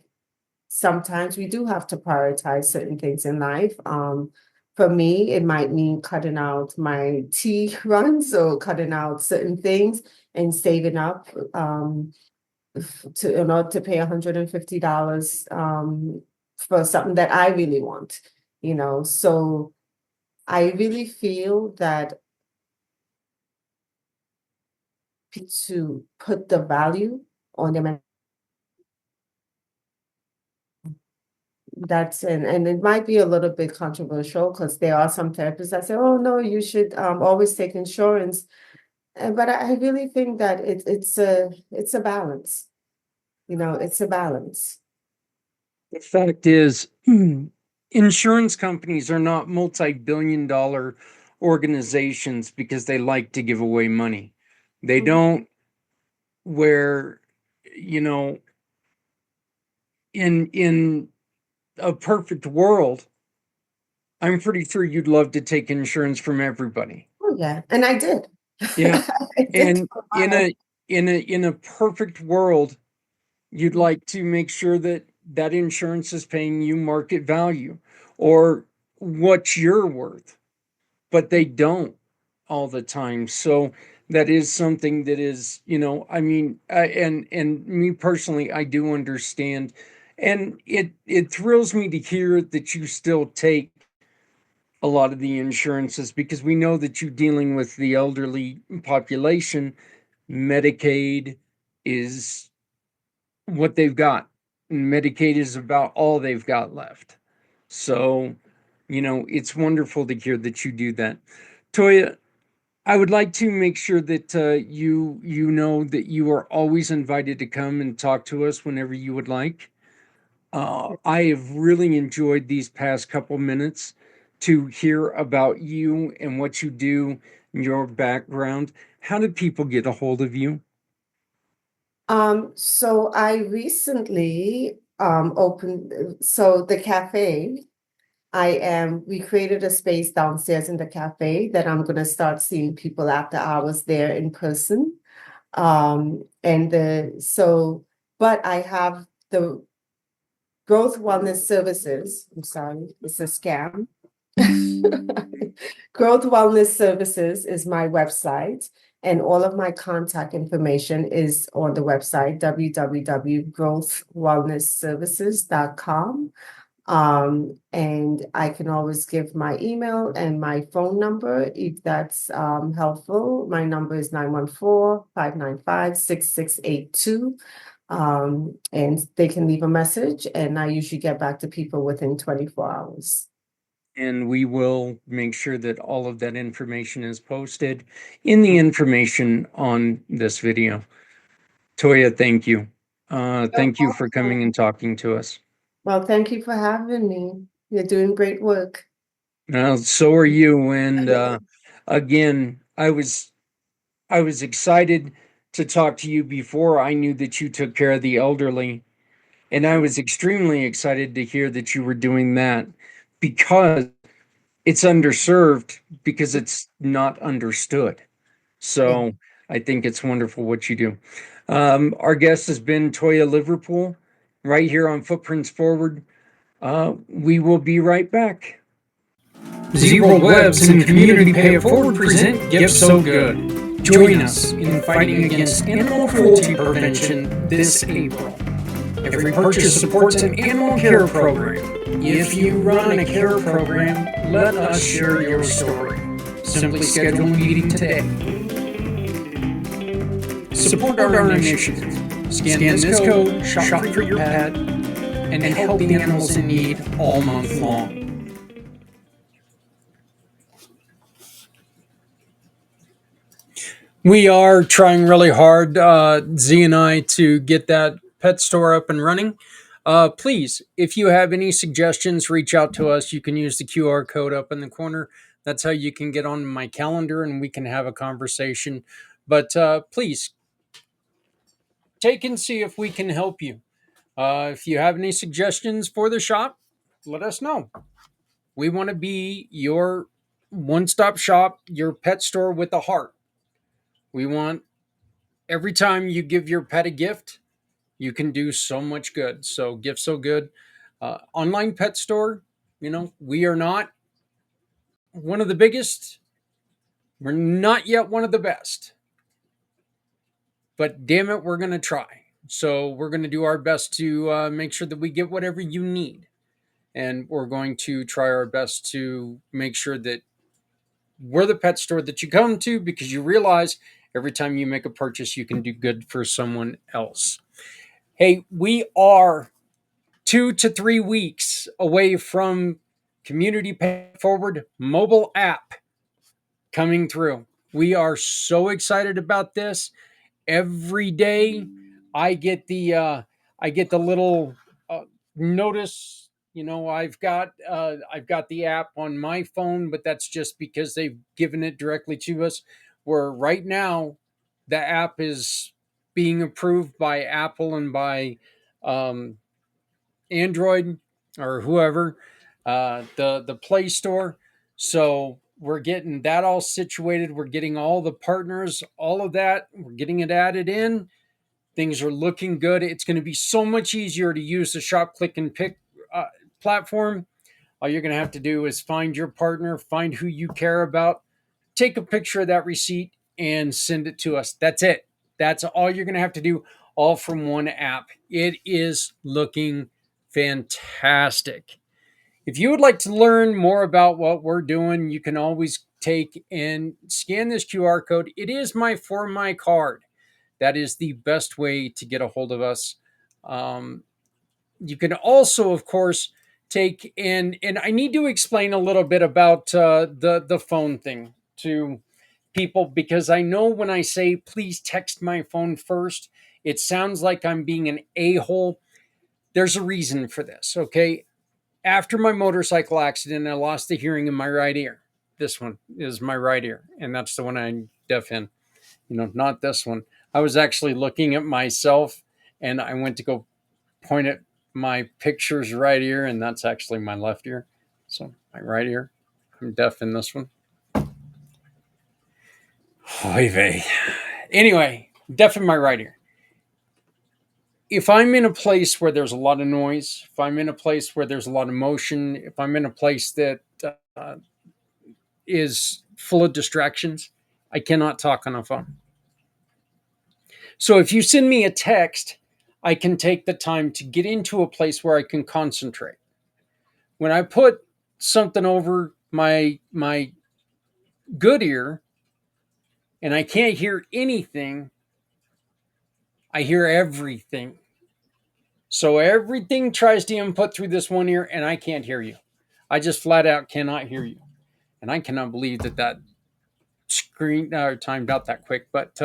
sometimes we do have to prioritize certain things in life. For me, it might mean cutting out my tea runs or cutting out certain things and saving up to in order to pay $150 for something that I really want. So I really feel that to put the value on them, and it might be a little bit controversial because there are some therapists that say, oh no, you should always take insurance. But I really think that it's a balance. It's a balance. The fact is, insurance companies are not multi-billion-dollar organizations because they like to give away money. They Mhm. don't, where, you know, in a perfect world, I'm pretty sure you'd love to take insurance from everybody. Oh, yeah, and I did. Yeah. I did And for a in while. a perfect world, you'd Mhm. like to make sure that that insurance is paying you market value or what you're worth, but they don't all the time. So that is something that is, I mean, and me personally, I do understand, and it thrills me to hear that you still take a lot of the insurances because we know that you're dealing with the elderly population. Medicaid is what they've got. Medicaid is about all they've got left. So, it's wonderful to hear that you do that. Toya, I would like to make sure that you know that you are always invited to come and talk to us whenever you would like. I have really enjoyed these past couple minutes to hear about you and what you do, your background. How did people get a hold of you? So I recently opened so the cafe. We created a space downstairs in the cafe that I'm gonna start seeing people after hours there in person. And the so but I have the Growth Wellness Services. I'm sorry, it's a scam. Growth Wellness Services is my website, and all of my contact information is on the website www.growthwellnessservices.com. And I can always give my email and my phone number if that's helpful. My number is 914-595-6682. And they can leave a message, and I usually get back to people within 24 hours. And we will make sure that all of that information is posted in the information on this video. Toya, thank you. You're Thank you for coming welcome. and talking to us. Well, thank you for having me. You're doing great work. So are you. And again, I was excited to talk to you before I knew that you took care of the elderly. And I was extremely excited to hear that you were doing that because it's underserved, because it's not understood. Yeah. So I think it's wonderful what you do. Our guest has been Toya Liverpool right here on Footprints Forward. We will be right back. Z-World Webs and Community Pay It Forward present Gifts So Good. Join us in fighting against animal cruelty prevention this April. Every purchase supports an animal care program. If you run a care program, let us share your story. Simply schedule a meeting today. Support our initiative. Scan this code, shop for your pet, and help the animals in need all month long. We are trying really hard, Z and I, to get that pet store up and running. Please, if you have any suggestions, reach out to us. You can use the QR code up in the corner. That's how you can get on my calendar and we can have a conversation. But please, take and see if we can help you. If you have any suggestions for the shop, let us know. We want to be your one stop shop, your pet store with a heart. We want every time you give your pet a gift, you can do so much good. So, Gift So Good, online pet store. We are not one of the biggest. We're not yet one of the best, but damn it, we're going to try. So, we're going to do our best to make sure that we get whatever you need. And we're going to try our best to make sure that we're the pet store that you come to because you realize every time you make a purchase, you can do good for someone else. Hey, we are 2 to 3 weeks away from Community Pay Forward mobile app coming through. We are so excited about this. Every day I get the I get the little notice. I've got the app on my phone, but that's just because they've given it directly to us. Where right now, the app is being approved by Apple and by um, Android or whoever, the Play Store. So we're getting that all situated. We're getting all the partners, all of that. We're getting it added in. Things are looking good. It's going to be so much easier to use the Shop, Click, and Pick platform. All you're going to have to do is find your partner, find who you care about, take a picture of that receipt, and send it to us. That's it. That's all you're going to have to do, all from one app. It is looking fantastic. If you would like to learn more about what we're doing, you can always take and scan this QR code. It is for my card. That is the best way to get a hold of us. You can also, of course, take and I need to explain a little bit about the phone thing to people, because I know when I say please text my phone first, it sounds like I'm being an a-hole. There's a reason for this, okay? After my motorcycle accident, I lost the hearing in my right ear. This one is my right ear, and that's the one I'm deaf in. Not this one. I was actually looking at myself, and I went to go point at my picture's right ear, and that's actually my left ear. So my right ear, I'm deaf in this one. Oy vey. Anyway, deaf in my right ear. If I'm in a place where there's a lot of noise, if I'm in a place where there's a lot of motion, if I'm in a place that is full of distractions, I cannot talk on a phone. So if you send me a text, I can take the time to get into a place where I can concentrate. When I put something over my good ear and I can't hear anything, I hear everything. So everything tries to input through this one ear, and I can't hear you. I just flat out cannot hear you. And I cannot believe that screen timed out that quick. But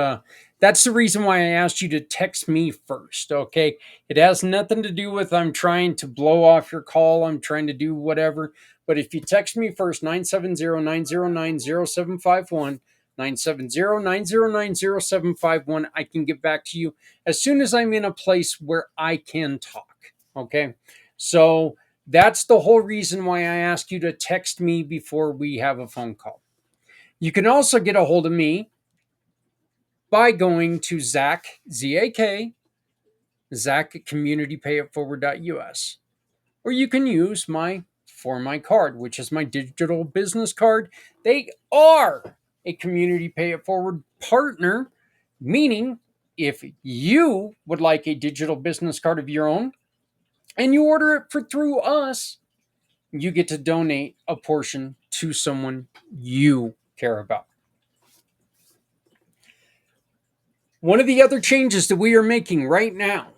that's the reason why I asked you to text me first, okay? It has nothing to do with I'm trying to blow off your call, I'm trying to do whatever. But if you text me first, 970-909-0751, 970-909-0751, I can get back to you as soon as I'm in a place where I can talk, okay? So that's the whole reason why I ask you to text me before we have a phone call. You can also get a hold of me by going to Zach, Z-A-K, Zach at communitypayitforward.us. Or you can use my For My Card, which is my digital business card. They are a Community Pay It Forward partner, meaning if you would like a digital business card of your own and you order it through us, you get to donate a portion to someone you care about. One of the other changes that we are making right now,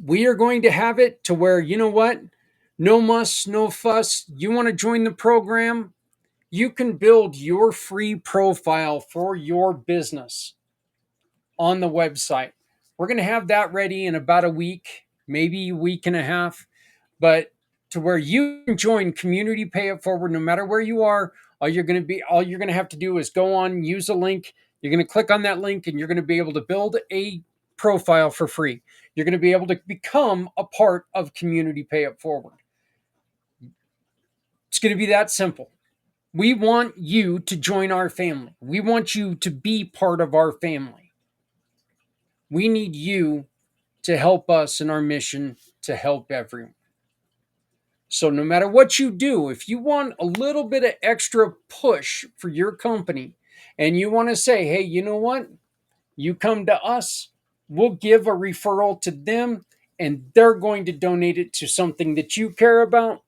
we are going to have it to where, you know what? No muss, no fuss. You want to join the program? You can build your free profile for your business on the website. We're going to have that ready in about a week, maybe a week and a half, but to where you can join Community Pay It Forward no matter where you are. All you're going to have to do is go on, use a link. You're going to click on that link and you're going to be able to build a profile for free. You're going to be able to become a part of Community Pay It Forward. It's going to be that simple. We want you to join our family. We want you to be part of our family. We need you to help us in our mission to help everyone. So no matter what you do, if you want a little bit of extra push for your company and you want to say, hey, you know what? You come to us, we'll give a referral to them and they're going to donate it to something that you care about.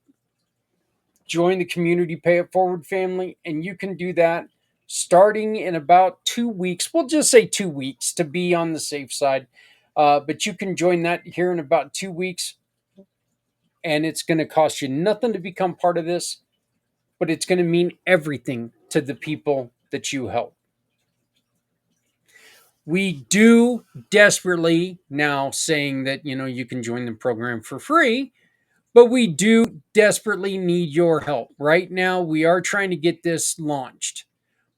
Join the Community Pay It Forward family, and you can do that starting in about 2 weeks. We'll just say 2 weeks to be on the safe side. But you can join that here in about 2 weeks. And it's going to cost you nothing to become part of this, but it's going to mean everything to the people that you help. We do desperately now saying that, you can join the program for free, but we do desperately need your help. Right now, we are trying to get this launched.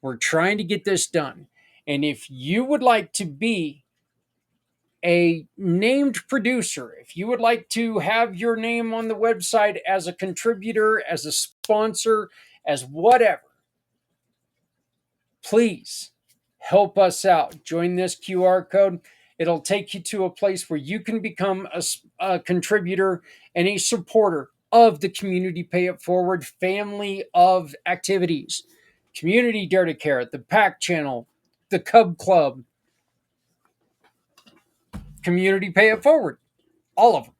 We're trying to get this done. And if you would like to be a named producer, if you would like to have your name on the website as a contributor, as a sponsor, as whatever, please help us out. Join this QR code. It'll take you to a place where you can become a contributor and a supporter of the Community Pay It Forward family of activities. Community Dare to Care, the PAC channel, the Cub Club, Community Pay It Forward, all of them.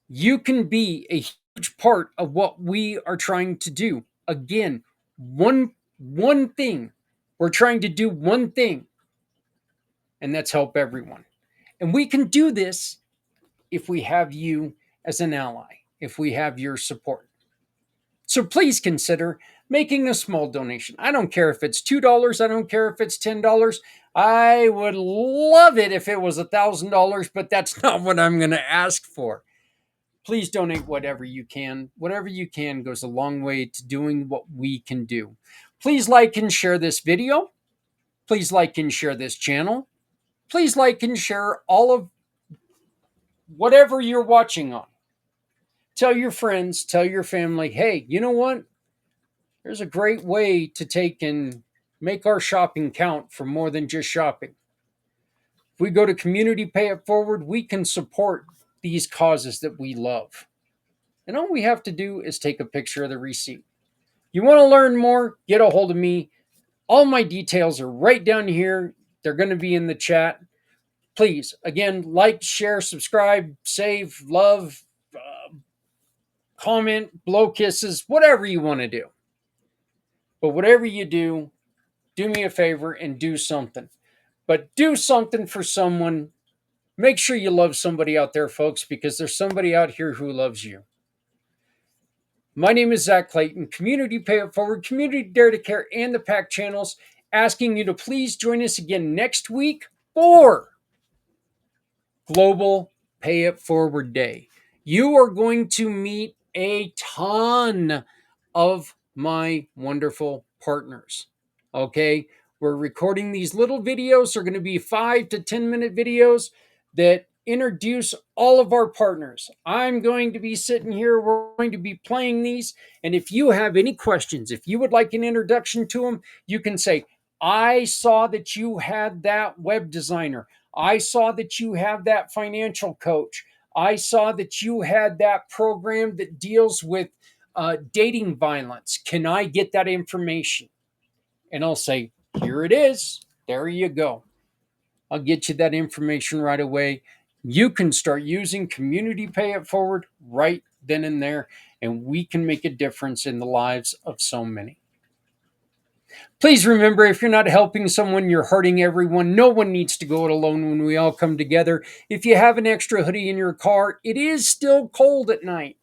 You can be a huge part of what we are trying to do. Again, one thing. We're trying to do one thing, and that's help everyone. And we can do this if we have you as an ally, if we have your support. So please consider making a small donation. I don't care if it's $2, I don't care if it's $10. I would love it if it was $1,000, but that's not what I'm going to ask for. Please donate whatever you can. Whatever you can goes a long way to doing what we can do. Please like and share this video. Please like and share this channel. Please like and share all of whatever you're watching on. Tell your friends, tell your family, hey, you know what? There's a great way to take and make our shopping count for more than just shopping. If we go to Community Pay It Forward, we can support these causes that we love. And all we have to do is take a picture of the receipt. You want to learn more? Get a hold of me. All my details are right down here. They're going to be in the chat. Please, again, like, share, subscribe, save, love, comment, blow kisses, whatever you want to do. But whatever you do me a favor and do something. But do something for someone. Make sure you love somebody out there, folks, because there's somebody out here who loves you. My name is Zach Clayton, Community Pay It Forward, Community Dare to Care, and the PAC channels, asking you to please join us again next week for Global Pay It Forward Day. You are going to meet a ton of my wonderful partners. Okay, we're recording these little videos. They're going to be 5 to 10 minute videos that introduce all of our partners. I'm going to be sitting here. We're going to be playing these. And if you have any questions, if you would like an introduction to them, you can say, I saw that you had that web designer. I saw that you have that financial coach. I saw that you had that program that deals with dating violence. Can I get that information? And I'll say, here it is. There you go. I'll get you that information right away. You can start using Community Pay It Forward right then and there, and we can make a difference in the lives of so many. Please remember, if you're not helping someone, you're hurting everyone. No one needs to go it alone when we all come together. If you have an extra hoodie in your car, it is still cold at night.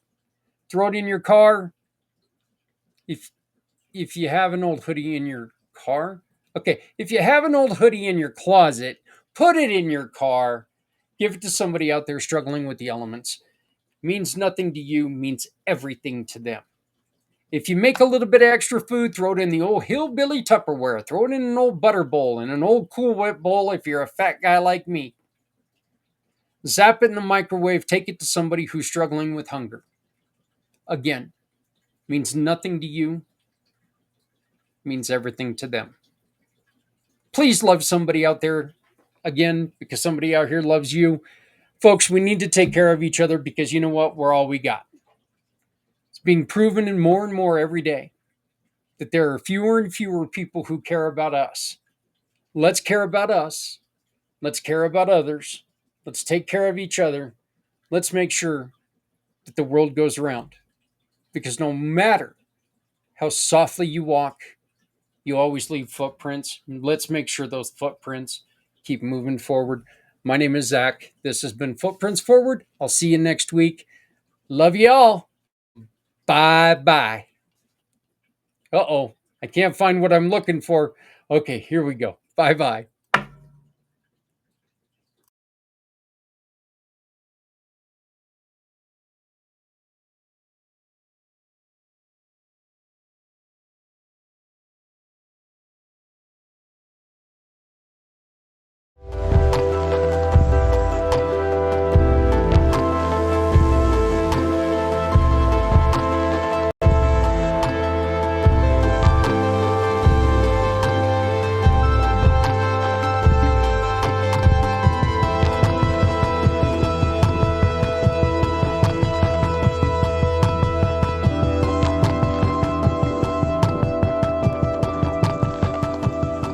Throw it in your car. If you have an old hoodie in your car, okay, if you have an old hoodie in your closet, put it in your car. Give it to somebody out there struggling with the elements. Means nothing to you, means everything to them. If you make a little bit of extra food, throw it in the old hillbilly Tupperware. Throw it in an old butter bowl, in an old Cool Whip bowl if you're a fat guy like me. Zap it in the microwave. Take it to somebody who's struggling with hunger. Again, means nothing to you, means everything to them. Please love somebody out there, again, because somebody out here loves you. Folks, we need to take care of each other because you know what? We're all we got. It's being proven and more every day that there are fewer and fewer people who care about us. Let's care about us. Let's care about others. Let's take care of each other. Let's make sure that the world goes around. Because no matter how softly you walk, you always leave footprints. Let's make sure those footprints keep moving forward. My name is Zach. This has been Footprints Forward. I'll see you next week. Love you all. Bye-bye. Uh-oh. I can't find what I'm looking for. Okay, here we go. Bye-bye.